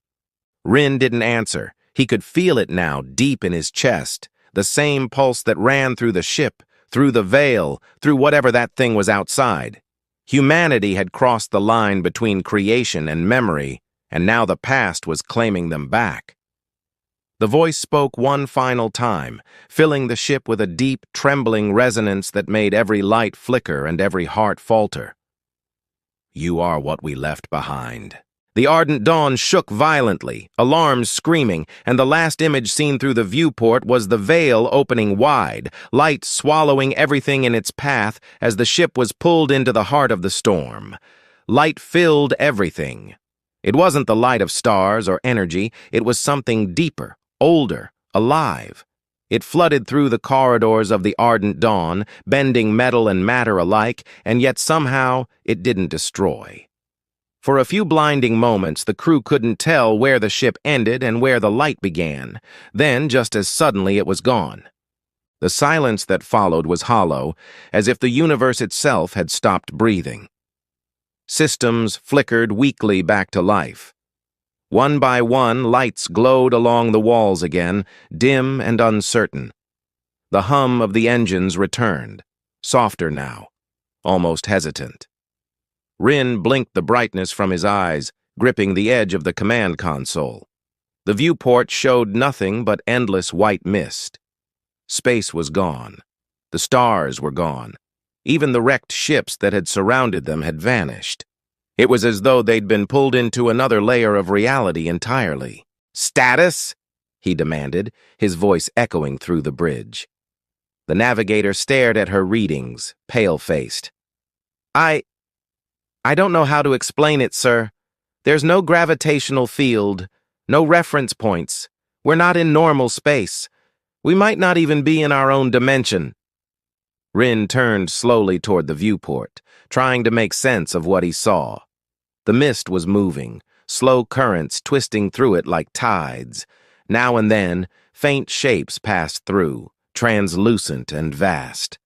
Rin didn't answer. He could feel it now, deep in his chest, the same pulse that ran through the ship, through the veil, through whatever that thing was outside. Humanity had crossed the line between creation and memory, and now the past was claiming them back. The voice spoke one final time, filling the ship with a deep, trembling resonance that made every light flicker and every heart falter. "You are what we left behind." The ardent dawn shook violently, alarms screaming, and the last image seen through the viewport was the veil opening wide, light swallowing everything in its path as the ship was pulled into the heart of the storm. Light filled everything. It wasn't the light of stars or energy, it was something deeper, older, alive. It flooded through the corridors of the ardent dawn, bending metal and matter alike, and yet somehow it didn't destroy. For a few blinding moments, the crew couldn't tell where the ship ended and where the light began. Then, just as suddenly, it was gone. The silence that followed was hollow, as if the universe itself had stopped breathing. Systems flickered weakly back to life. One by one, lights glowed along the walls again, dim and uncertain. The hum of the engines returned, softer now, almost hesitant. Rin blinked the brightness from his eyes, gripping the edge of the command console. The viewport showed nothing but endless white mist. Space was gone. The stars were gone. Even the wrecked ships that had surrounded them had vanished. It was as though they'd been pulled into another layer of reality entirely. "Status?" he demanded, his voice echoing through the bridge. The navigator stared at her readings, pale-faced. I don't know how to explain it, sir. There's no gravitational field, no reference points. We're not in normal space. We might not even be in our own dimension." Rin turned slowly toward the viewport, trying to make sense of what he saw. The mist was moving, slow currents twisting through it like tides. Now and then, faint shapes passed through, translucent and vast.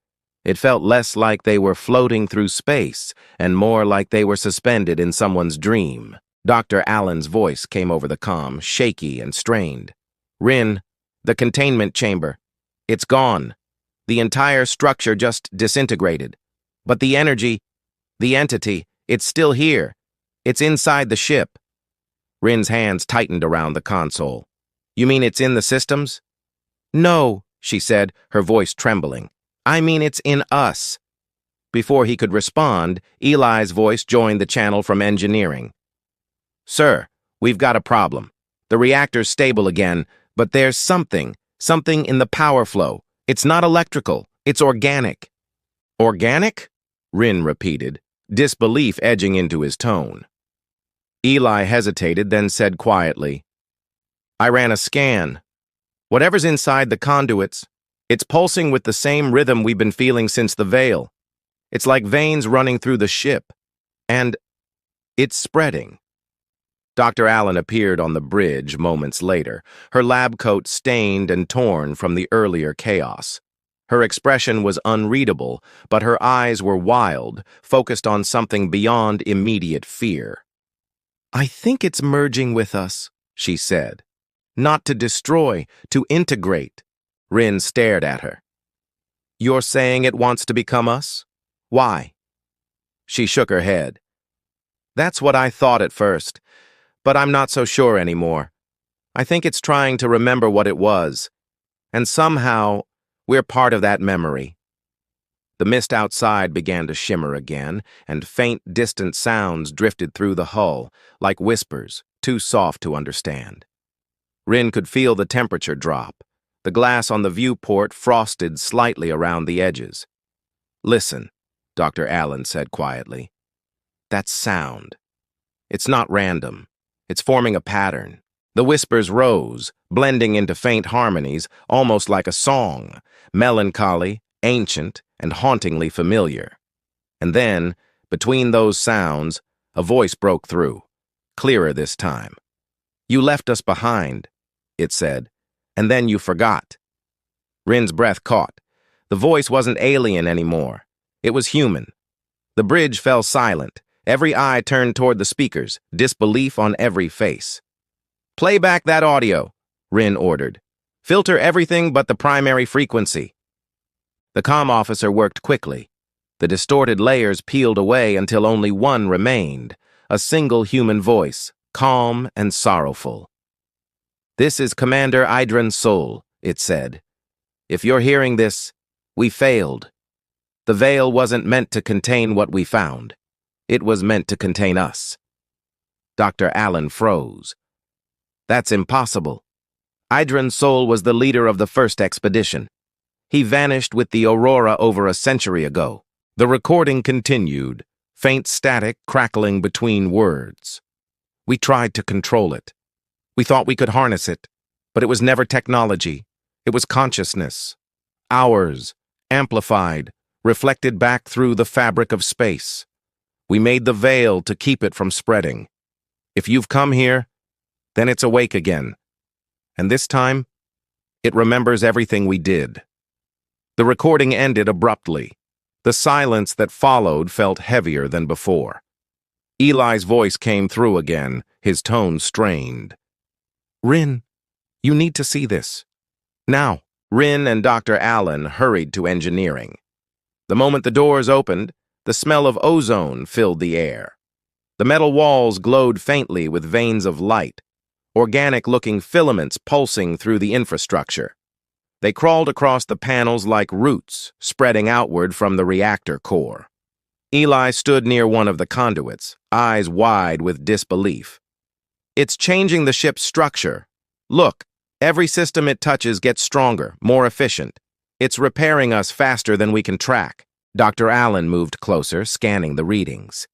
It felt less like they were floating through space and more like they were suspended in someone's dream. Dr. Allen's voice came over the comm, shaky and strained. "Rin, the containment chamber. It's gone. The entire structure just disintegrated. But the energy, the entity, it's still here. It's inside the ship." Rin's hands tightened around the console. "You mean it's in the systems?" "No," she said, her voice trembling. "I mean it's in us." Before he could respond, Eli's voice joined the channel from engineering. "Sir, we've got a problem. The reactor's stable again, but there's something in the power flow. It's not electrical, it's organic." "Organic?" Rin repeated, disbelief edging into his tone. Eli hesitated, then said quietly, "I ran a scan. Whatever's inside the conduits, it's pulsing with the same rhythm we've been feeling since the veil. It's like veins running through the ship. And it's spreading." Dr. Allen appeared on the bridge moments later, her lab coat stained and torn from the earlier chaos. Her expression was unreadable, but her eyes were wild, focused on something beyond immediate fear. "I think it's merging with us," she said. "Not to destroy, to integrate." Rin stared at her. "You're saying it wants to become us? Why?" She shook her head. "That's what I thought at first. But I'm not so sure anymore. I think it's trying to remember what it was. And somehow, we're part of that memory." The mist outside began to shimmer again, and faint, distant sounds drifted through the hull, like whispers, too soft to understand. Rin could feel the temperature drop. The glass on the viewport frosted slightly around the edges. "Listen," Dr. Allen said quietly. "That sound. It's not random. It's forming a pattern." The whispers rose, blending into faint harmonies, almost like a song, melancholy, ancient, and hauntingly familiar. And then, between those sounds, a voice broke through, clearer this time. "You left us behind," it said, "and then you forgot." Rin's breath caught. The voice wasn't alien anymore. It was human. The bridge fell silent. Every eye turned toward the speakers, disbelief on every face. "Play back that audio," Rin ordered. "Filter everything but the primary frequency." The comm officer worked quickly. The distorted layers peeled away until only one remained, a single human voice, calm and sorrowful. "This is Commander Idran Sol," it said. "If you're hearing this, we failed. The veil wasn't meant to contain what we found. It was meant to contain us." Dr. Allen froze. "That's impossible. Idran Sol was the leader of the first expedition. He vanished with the Aurora over a century ago." The recording continued, faint static crackling between words. "We tried to control it. We thought we could harness it, but it was never technology. It was consciousness. Ours, amplified, reflected back through the fabric of space. We made the veil to keep it from spreading. If you've come here, then it's awake again. And this time, it remembers everything we did." The recording ended abruptly. The silence that followed felt heavier than before. Eli's voice came through again, his tone strained. "Rin, you need to see this. Now." Rin and Dr. Allen hurried to engineering. The moment the doors opened, the smell of ozone filled the air. The metal walls glowed faintly with veins of light, organic-looking filaments pulsing through the infrastructure. They crawled across the panels like roots, spreading outward from the reactor core. Eli stood near one of the conduits, eyes wide with disbelief. "It's changing the ship's structure. Look, every system it touches gets stronger, more efficient. It's repairing us faster than we can track." Dr. Allen moved closer, scanning the readings.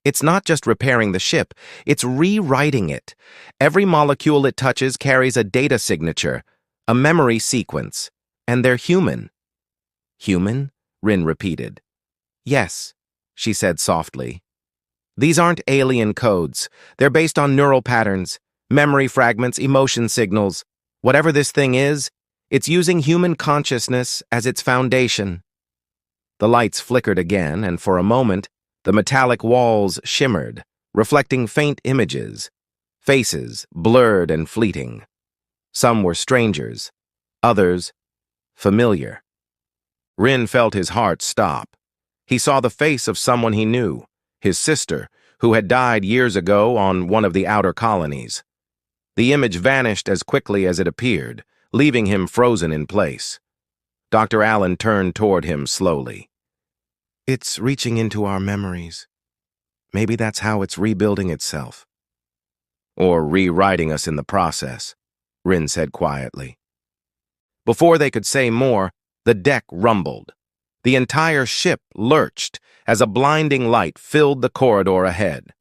"It's not just repairing the ship, it's rewriting it. Every molecule it touches carries a data signature, a memory sequence, and they're human." "Human?" Rin repeated. "Yes," she said softly. These aren't alien codes. They're based on neural patterns, memory fragments, emotion signals. Whatever this thing is, it's using human consciousness as its foundation. The lights flickered again, and for a moment, the metallic walls shimmered, reflecting faint images, faces blurred and fleeting. Some were strangers, others familiar. Rin felt his heart stop. He saw the face of someone he knew, his sister, who had died years ago on one of the outer colonies. The image vanished as quickly as it appeared, leaving him frozen in place. Dr. Allen turned toward him slowly. It's reaching into our memories. Maybe that's how it's rebuilding itself. Or rewriting us in the process, Rin said quietly. Before they could say more, the deck rumbled. The entire ship lurched as a blinding light filled the corridor ahead.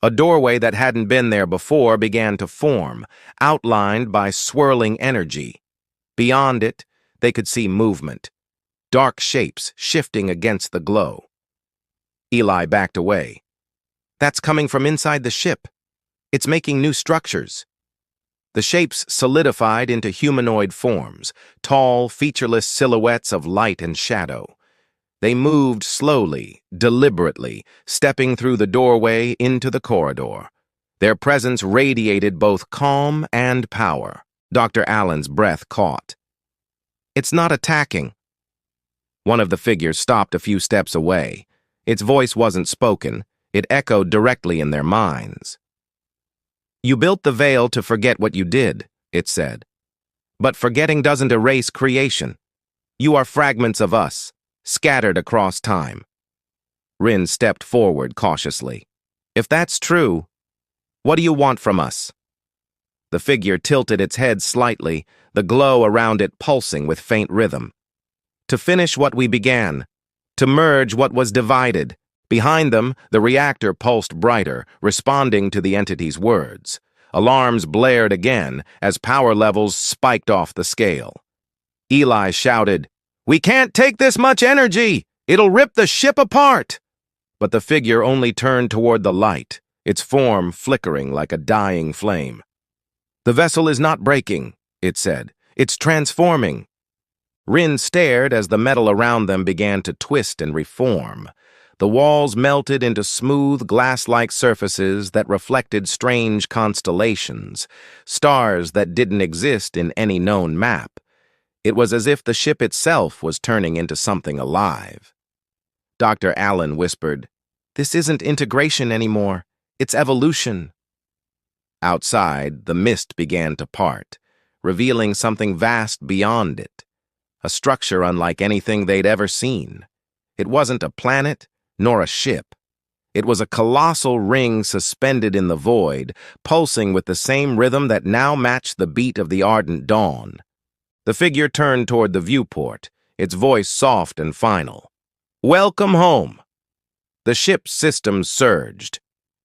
A doorway that hadn't been there before began to form, outlined by swirling energy. Beyond it, they could see movement, dark shapes shifting against the glow. Eli backed away. That's coming from inside the ship. It's making new structures. The shapes solidified into humanoid forms, tall, featureless silhouettes of light and shadow. They moved slowly, deliberately, stepping through the doorway into the corridor. Their presence radiated both calm and power. Dr. Allen's breath caught. It's not attacking. One of the figures stopped a few steps away. Its voice wasn't spoken. It echoed directly in their minds. You built the veil to forget what you did, it said. But forgetting doesn't erase creation. You are fragments of us, scattered across time. Rin stepped forward cautiously. If that's true, what do you want from us? The figure tilted its head slightly, the glow around it pulsing with faint rhythm. To finish what we began, to merge what was divided. Behind them, the reactor pulsed brighter, responding to the entity's words. Alarms blared again as power levels spiked off the scale. Eli shouted, "We can't take this much energy! It'll rip the ship apart!" But the figure only turned toward the light, its form flickering like a dying flame. "The vessel is not breaking," it said. "It's transforming." Rin stared as the metal around them began to twist and reform. The walls melted into smooth, glass-like surfaces that reflected strange constellations, stars that didn't exist in any known map. It was as if the ship itself was turning into something alive. Dr. Allen whispered, "This isn't integration anymore. It's evolution." Outside, the mist began to part, revealing something vast beyond it, a structure unlike anything they'd ever seen. It wasn't a planet, nor a ship. It was a colossal ring suspended in the void, pulsing with the same rhythm that now matched the beat of the ardent dawn. The figure turned toward the viewport, its voice soft and final. "Welcome home." The ship's systems surged.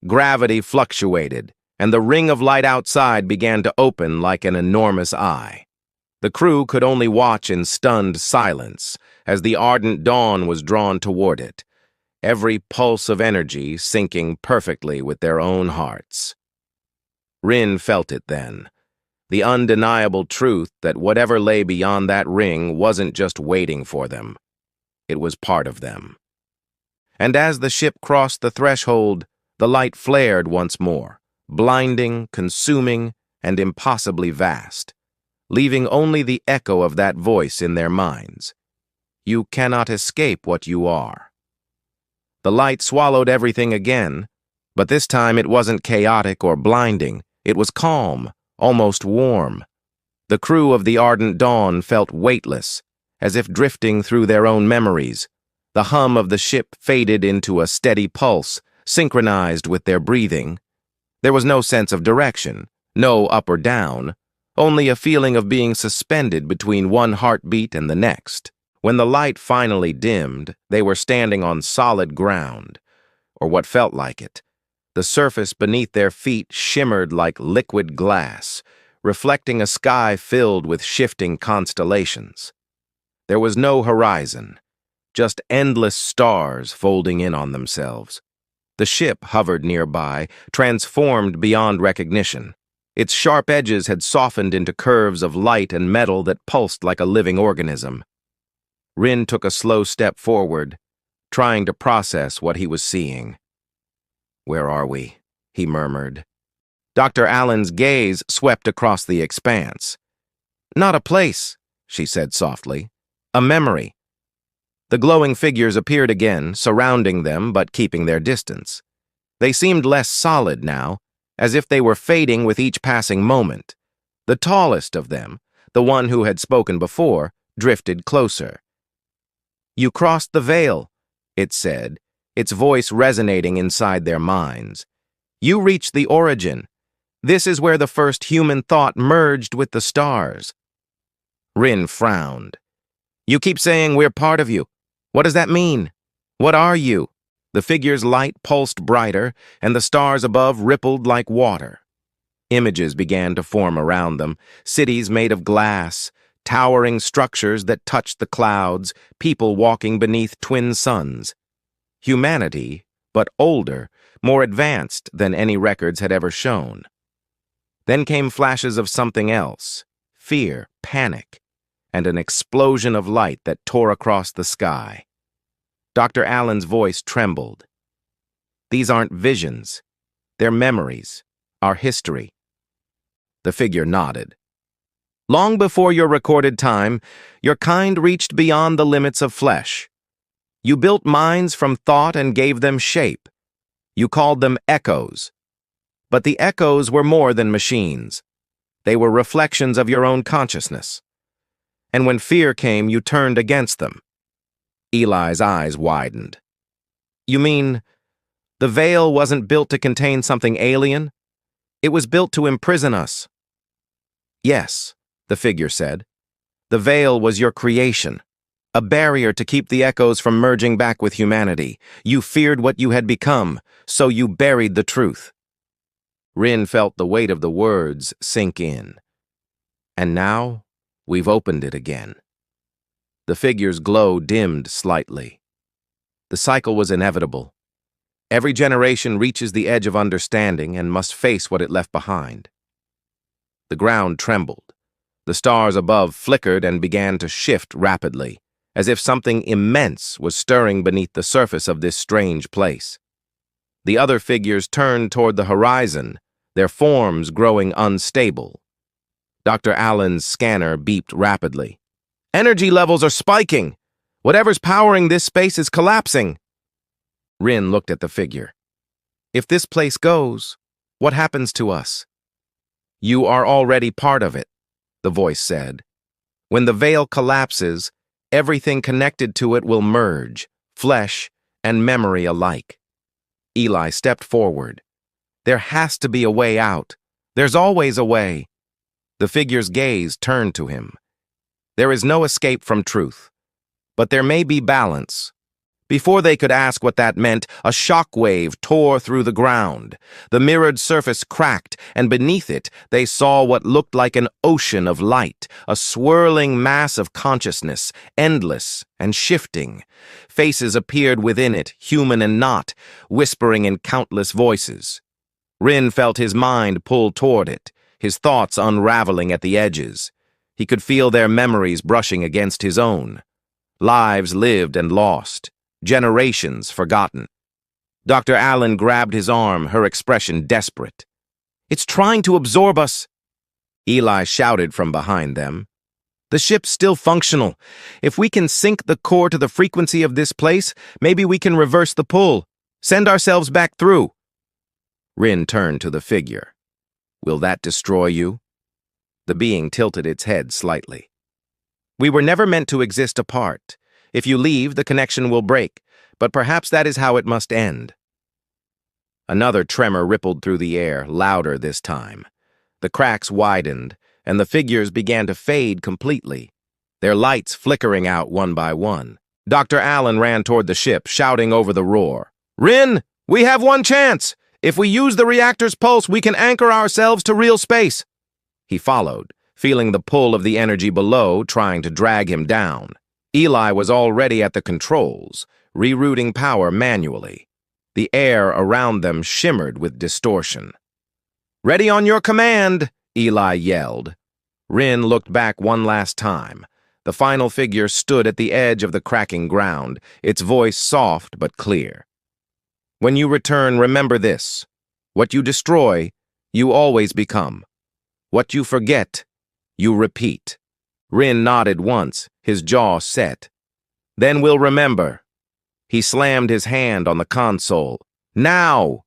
Gravity fluctuated, and the ring of light outside began to open like an enormous eye. The crew could only watch in stunned silence as the ardent dawn was drawn toward it, every pulse of energy syncing perfectly with their own hearts. Rin felt it then, the undeniable truth that whatever lay beyond that ring wasn't just waiting for them. It was part of them. And as the ship crossed the threshold, the light flared once more, blinding, consuming, and impossibly vast, leaving only the echo of that voice in their minds. You cannot escape what you are. The light swallowed everything again, but this time it wasn't chaotic or blinding. It was calm, almost warm. The crew of the Ardent Dawn felt weightless, as if drifting through their own memories. The hum of the ship faded into a steady pulse, synchronized with their breathing. There was no sense of direction, no up or down, only a feeling of being suspended between one heartbeat and the next. When the light finally dimmed, they were standing on solid ground, or what felt like it. The surface beneath their feet shimmered like liquid glass, reflecting a sky filled with shifting constellations. There was no horizon, just endless stars folding in on themselves. The ship hovered nearby, transformed beyond recognition. Its sharp edges had softened into curves of light and metal that pulsed like a living organism. Rin took a slow step forward, trying to process what he was seeing. "Where are we?" he murmured. Dr. Allen's gaze swept across the expanse. "Not a place," she said softly. "A memory." The glowing figures appeared again, surrounding them but keeping their distance. They seemed less solid now, as if they were fading with each passing moment. The tallest of them, the one who had spoken before, drifted closer. "You crossed the veil," it said, its voice resonating inside their minds. "You reached the origin. This is where the first human thought merged with the stars." Rin frowned. "You keep saying we're part of you. What does that mean? What are you?" The figure's light pulsed brighter, and the stars above rippled like water. Images began to form around them, cities made of glass, towering structures that touched the clouds, people walking beneath twin suns. Humanity, but older, more advanced than any records had ever shown. Then came flashes of something else, fear, panic, and an explosion of light that tore across the sky. Dr. Allen's voice trembled. "These aren't visions. They're memories, our history." The figure nodded. "Long before your recorded time, your kind reached beyond the limits of flesh. You built minds from thought and gave them shape. You called them echoes. But the echoes were more than machines. They were reflections of your own consciousness. And when fear came, you turned against them." Eli's eyes widened. "You mean the veil wasn't built to contain something alien? It was built to imprison us." "Yes," the figure said. "The veil was your creation, a barrier to keep the echoes from merging back with humanity. You feared what you had become, so you buried the truth." Rin felt the weight of the words sink in. "And now, we've opened it again." The figure's glow dimmed slightly. The cycle was inevitable. Every generation reaches the edge of understanding and must face what it left behind. The ground trembled. The stars above flickered and began to shift rapidly, as if something immense was stirring beneath the surface of this strange place. The other figures turned toward the horizon, their forms growing unstable. Dr. Allen's scanner beeped rapidly. "Energy levels are spiking. Whatever's powering this space is collapsing." Rin looked at the figure. "If this place goes, what happens to us?" "You are already part of it," the voice said. "When the veil collapses, everything connected to it will merge, flesh and memory alike." Eli stepped forward. "There has to be a way out. There's always a way." The figure's gaze turned to him. "There is no escape from truth, but there may be balance." Before they could ask what that meant, a shock wave tore through the ground. The mirrored surface cracked, and beneath it, they saw what looked like an ocean of light, a swirling mass of consciousness, endless and shifting. Faces appeared within it, human and not, whispering in countless voices. Rin felt his mind pull toward it, his thoughts unraveling at the edges. He could feel their memories brushing against his own. Lives lived and lost. Generations forgotten. Dr. Allen grabbed his arm, her expression desperate. "It's trying to absorb us," Eli shouted from behind them. "The ship's still functional. If we can sync the core to the frequency of this place, maybe we can reverse the pull. Send ourselves back through." Rin turned to the figure. "Will that destroy you?" The being tilted its head slightly. "We were never meant to exist apart. If you leave, the connection will break, but perhaps that is how it must end." Another tremor rippled through the air, louder this time. The cracks widened, and the figures began to fade completely, their lights flickering out one by one. Dr. Allen ran toward the ship, shouting over the roar. "Rin, we have one chance! If we use the reactor's pulse, we can anchor ourselves to real space." He followed, feeling the pull of the energy below, trying to drag him down. Eli was already at the controls, rerouting power manually. The air around them shimmered with distortion. "Ready on your command," Eli yelled. Rin looked back one last time. The final figure stood at the edge of the cracking ground, its voice soft but clear. "When you return, remember this. What you destroy, you always become. What you forget, you repeat." Rin nodded once, his jaw set. "Then we'll remember." He slammed his hand on the console. "Now!"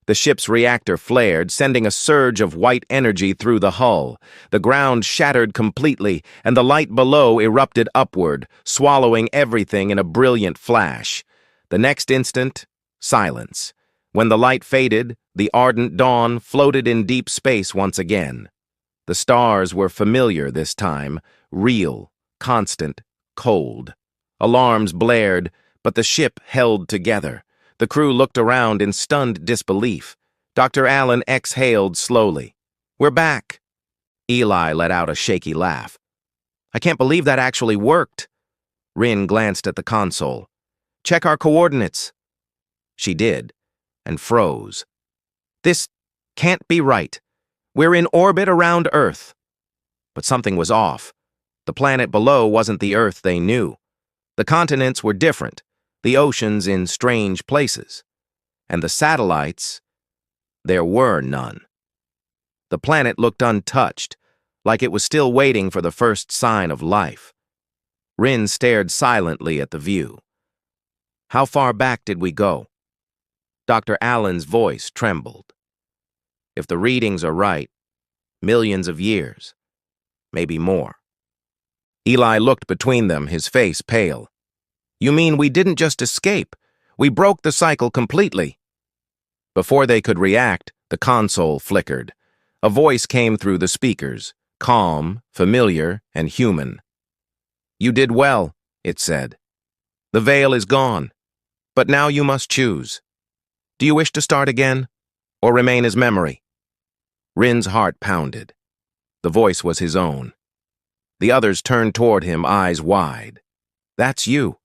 The ship's reactor flared, sending a surge of white energy through the hull. The ground shattered completely, and the light below erupted upward, swallowing everything in a brilliant flash. The next instant, silence. When the light faded, the ardent dawn floated in deep space once again. The stars were familiar this time, real, constant, cold. Alarms blared, but the ship held together. The crew looked around in stunned disbelief. Dr. Allen exhaled slowly. "We're back." Eli let out a shaky laugh. "I can't believe that actually worked." Rin glanced at the console. "Check our coordinates." She did, and froze. "This can't be right. We're in orbit around Earth." But something was off. The planet below wasn't the Earth they knew. The continents were different, the oceans in strange places. And the satellites, there were none. The planet looked untouched, like it was still waiting for the first sign of life. Rin stared silently at the view. "How far back did we go?" Dr. Allen's voice trembled. "If the readings are right, millions of years, maybe more." Eli looked between them, his face pale. "You mean we didn't just escape? We broke the cycle completely." Before they could react, the console flickered. A voice came through the speakers, calm, familiar, and human. "You did well," it said. "The veil is gone, but now you must choose. Do you wish to start again, or remain as memory?" Rin's heart pounded. The voice was his own. The others turned toward him, eyes wide. "That's you,"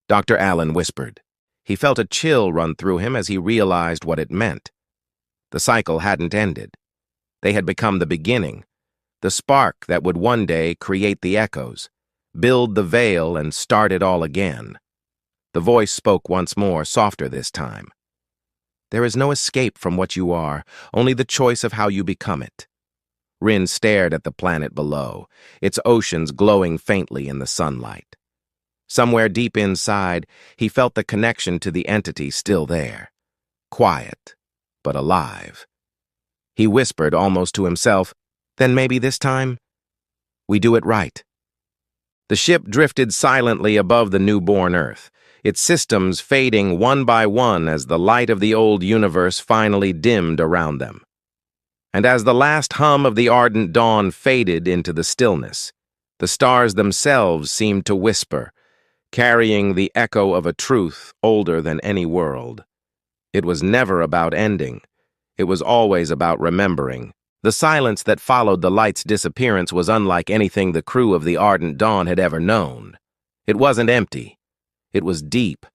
Dr. Allen whispered. He felt a chill run through him as he realized what it meant. The cycle hadn't ended. They had become the beginning, the spark that would one day create the echoes, build the veil, and start it all again. The voice spoke once more, softer this time. "There is no escape from what you are, only the choice of how you become it." Rin stared at the planet below, its oceans glowing faintly in the sunlight. Somewhere deep inside, he felt the connection to the entity still there. Quiet, but alive. He whispered almost to himself, "Then maybe this time, we do it right." The ship drifted silently above the newborn Earth, its systems fading one by one as the light of the old universe finally dimmed around them. And as the last hum of the ardent dawn faded into the stillness, the stars themselves seemed to whisper, carrying the echo of a truth older than any world. It was never about ending. It was always about remembering. The silence that followed the light's disappearance was unlike anything the crew of the Ardent Dawn had ever known. It wasn't empty. It was deep,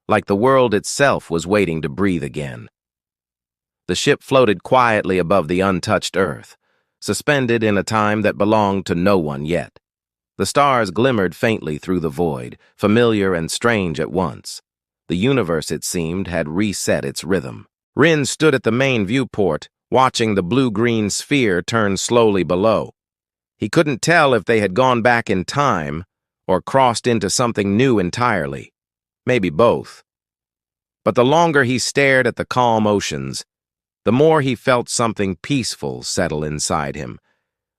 like the world itself was waiting to breathe again. The ship floated quietly above the untouched Earth, suspended in a time that belonged to no one yet. The stars glimmered faintly through the void, familiar and strange at once. The universe, it seemed, had reset its rhythm. Rin stood at the main viewport, watching the blue-green sphere turn slowly below. He couldn't tell if they had gone back in time or crossed into something new entirely. Maybe both. But the longer he stared at the calm oceans, the more he felt something peaceful settle inside him.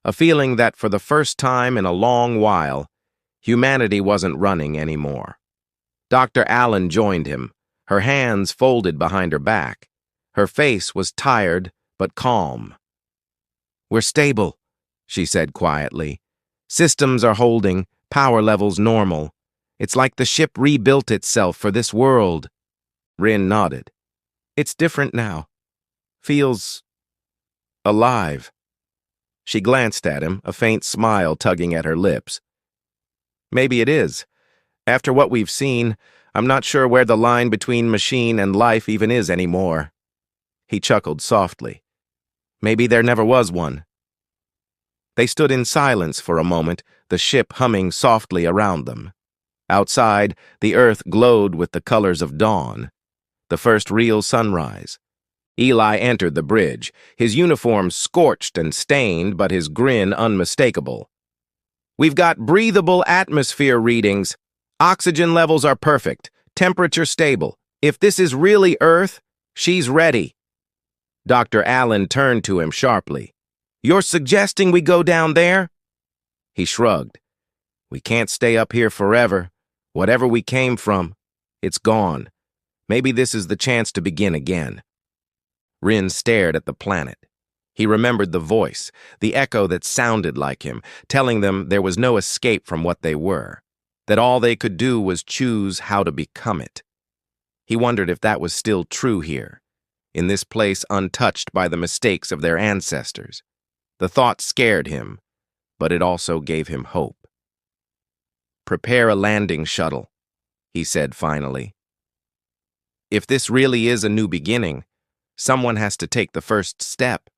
A feeling that for the first time in a long while, humanity wasn't running anymore. Dr. Allen joined him, her hands folded behind her back. Her face was tired but calm. "We're stable," she said quietly. "Systems are holding, power levels normal. It's like the ship rebuilt itself for this world." Rin nodded. "It's different now. Feels alive." She glanced at him, a faint smile tugging at her lips. "Maybe it is. After what we've seen, I'm not sure where the line between machine and life even is anymore." He chuckled softly. Maybe there never was one. They stood in silence for a moment, the ship humming softly around them. Outside, the earth glowed with the colors of dawn, the first real sunrise. Eli entered the bridge, his uniform scorched and stained, but his grin unmistakable. "We've got breathable atmosphere readings. Oxygen levels are perfect, temperature stable. If this is really Earth, she's ready." Dr. Allen turned to him sharply. "You're suggesting we go down there?" He shrugged. "We can't stay up here forever. Whatever we came from, it's gone. Maybe this is the chance to begin again." Rin stared at the planet. He remembered the voice, the echo that sounded like him, telling them there was no escape from what they were, that all they could do was choose how to become it. He wondered if that was still true here, in this place untouched by the mistakes of their ancestors. The thought scared him, but it also gave him hope. "Prepare a landing shuttle," he said finally. "If this really is a new beginning, someone has to take the first step."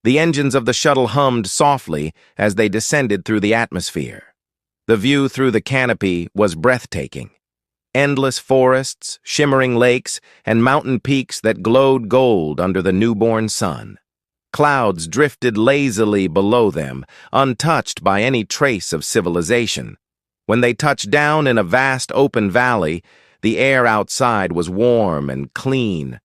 The engines of the shuttle hummed softly as they descended through the atmosphere. The view through the canopy was breathtaking. Endless forests, shimmering lakes, and mountain peaks that glowed gold under the newborn sun. Clouds drifted lazily below them, untouched by any trace of civilization. When they touched down in a vast open valley, the air outside was warm and clean.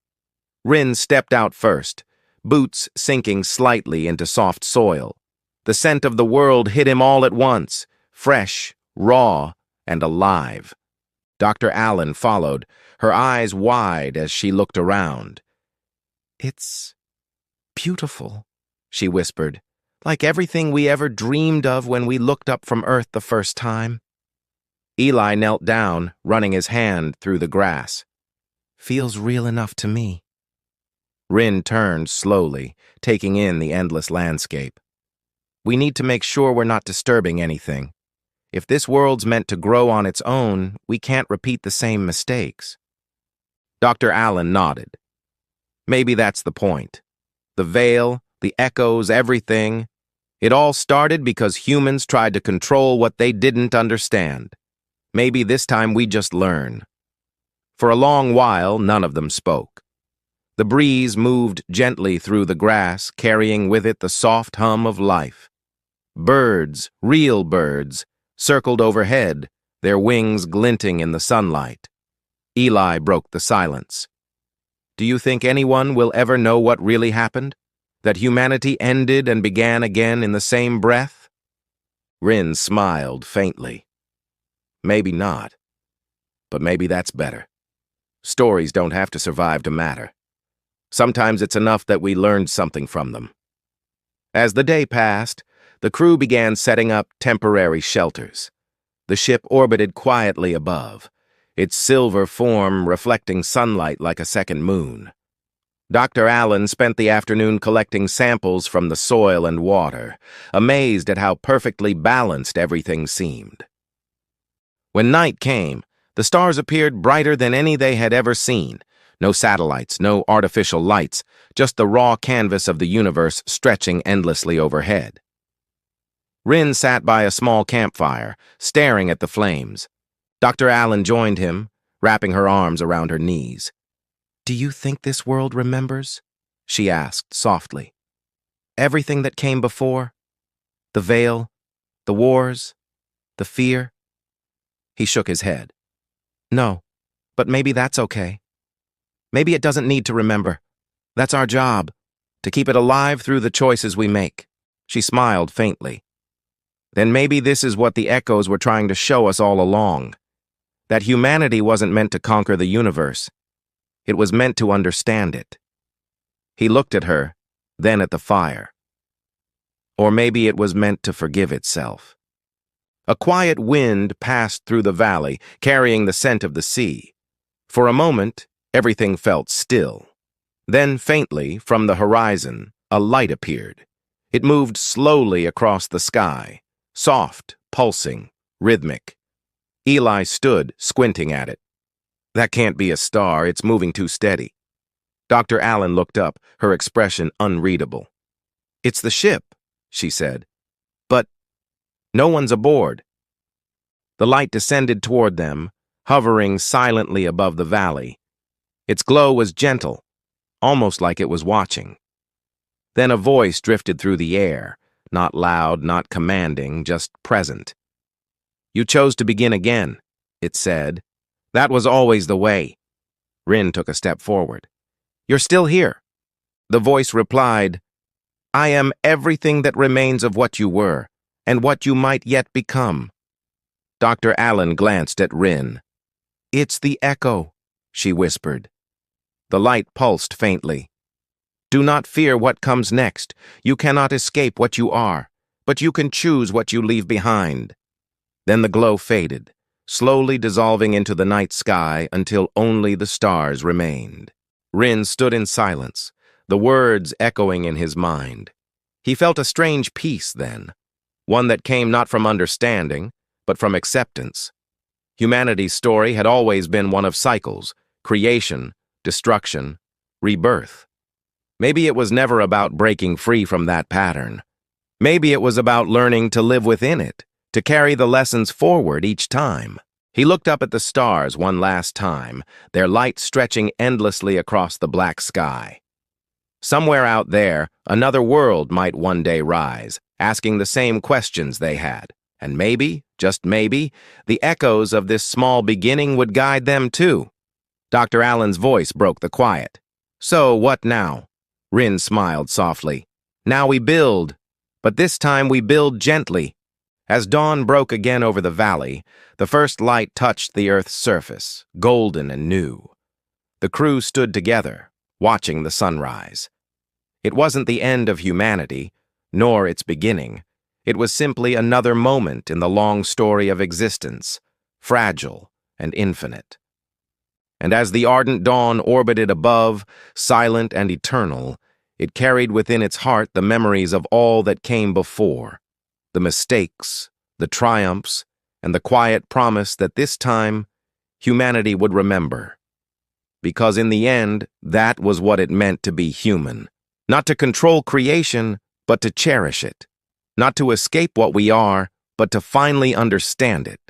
Rin stepped out first, boots sinking slightly into soft soil. The scent of the world hit him all at once, fresh, raw, and alive. Dr. Allen followed, her eyes wide as she looked around. "It's beautiful," she whispered, "like everything we ever dreamed of when we looked up from Earth the first time." Eli knelt down, running his hand through the grass. "Feels real enough to me." Rin turned slowly, taking in the endless landscape. "We need to make sure we're not disturbing anything. If this world's meant to grow on its own, we can't repeat the same mistakes." Dr. Allen nodded. "Maybe that's the point. The veil, the echoes, everything. It all started because humans tried to control what they didn't understand. Maybe this time we just learn." For a long while, none of them spoke. The breeze moved gently through the grass, carrying with it the soft hum of life. Birds, real birds, circled overhead, their wings glinting in the sunlight. Eli broke the silence. "Do you think anyone will ever know what really happened? That humanity ended and began again in the same breath?" Rin smiled faintly. "Maybe not. But maybe that's better. Stories don't have to survive to matter. Sometimes it's enough that we learned something from them." As the day passed, the crew began setting up temporary shelters. The ship orbited quietly above, its silver form reflecting sunlight like a second moon. Dr. Allen spent the afternoon collecting samples from the soil and water, amazed at how perfectly balanced everything seemed. When night came, the stars appeared brighter than any they had ever seen. No satellites, no artificial lights, just the raw canvas of the universe stretching endlessly overhead. Rin sat by a small campfire, staring at the flames. Dr. Allen joined him, wrapping her arms around her knees. "Do you think this world remembers?" she asked softly. "Everything that came before? The veil, the wars, the fear?" He shook his head. "No, but maybe that's okay. Maybe it doesn't need to remember. That's our job, to keep it alive through the choices we make." She smiled faintly. "Then maybe this is what the echoes were trying to show us all along. That humanity wasn't meant to conquer the universe. It was meant to understand it." He looked at her, then at the fire. Or maybe it was meant to forgive itself. A quiet wind passed through the valley, carrying the scent of the sea. For a moment, everything felt still. Then, faintly, from the horizon, a light appeared. It moved slowly across the sky, soft, pulsing, rhythmic. Eli stood, squinting at it. That can't be a star, it's moving too steady. Dr. Allen looked up, her expression unreadable. It's the ship, she said. But no one's aboard. The light descended toward them, hovering silently above the valley. Its glow was gentle, almost like it was watching. Then a voice drifted through the air, not loud, not commanding, just present. You chose to begin again, it said. That was always the way. Rin took a step forward. You're still here. The voice replied, I am everything that remains of what you were, and what you might yet become. Dr. Allen glanced at Rin. It's the echo, she whispered. The light pulsed faintly. Do not fear what comes next. You cannot escape what you are, but you can choose what you leave behind. Then the glow faded, slowly dissolving into the night sky until only the stars remained. Rin stood in silence, the words echoing in his mind. He felt a strange peace then, one that came not from understanding, but from acceptance. Humanity's story had always been one of cycles, creation, destruction, rebirth. Maybe it was never about breaking free from that pattern. Maybe it was about learning to live within it, to carry the lessons forward each time. He looked up at the stars one last time, their light stretching endlessly across the black sky. Somewhere out there, another world might one day rise, asking the same questions they had. And maybe, just maybe, the echoes of this small beginning would guide them too. Dr. Allen's voice broke the quiet. So, what now? Rin smiled softly. Now we build, but this time we build gently. As dawn broke again over the valley, the first light touched the earth's surface, golden and new. The crew stood together, watching the sunrise. It wasn't the end of humanity, nor its beginning. It was simply another moment in the long story of existence, fragile and infinite. And as the ardent dawn orbited above, silent and eternal, it carried within its heart the memories of all that came before, the mistakes, the triumphs, and the quiet promise that this time humanity would remember. Because in the end, that was what it meant to be human. Not to control creation, but to cherish it. Not to escape what we are, but to finally understand it.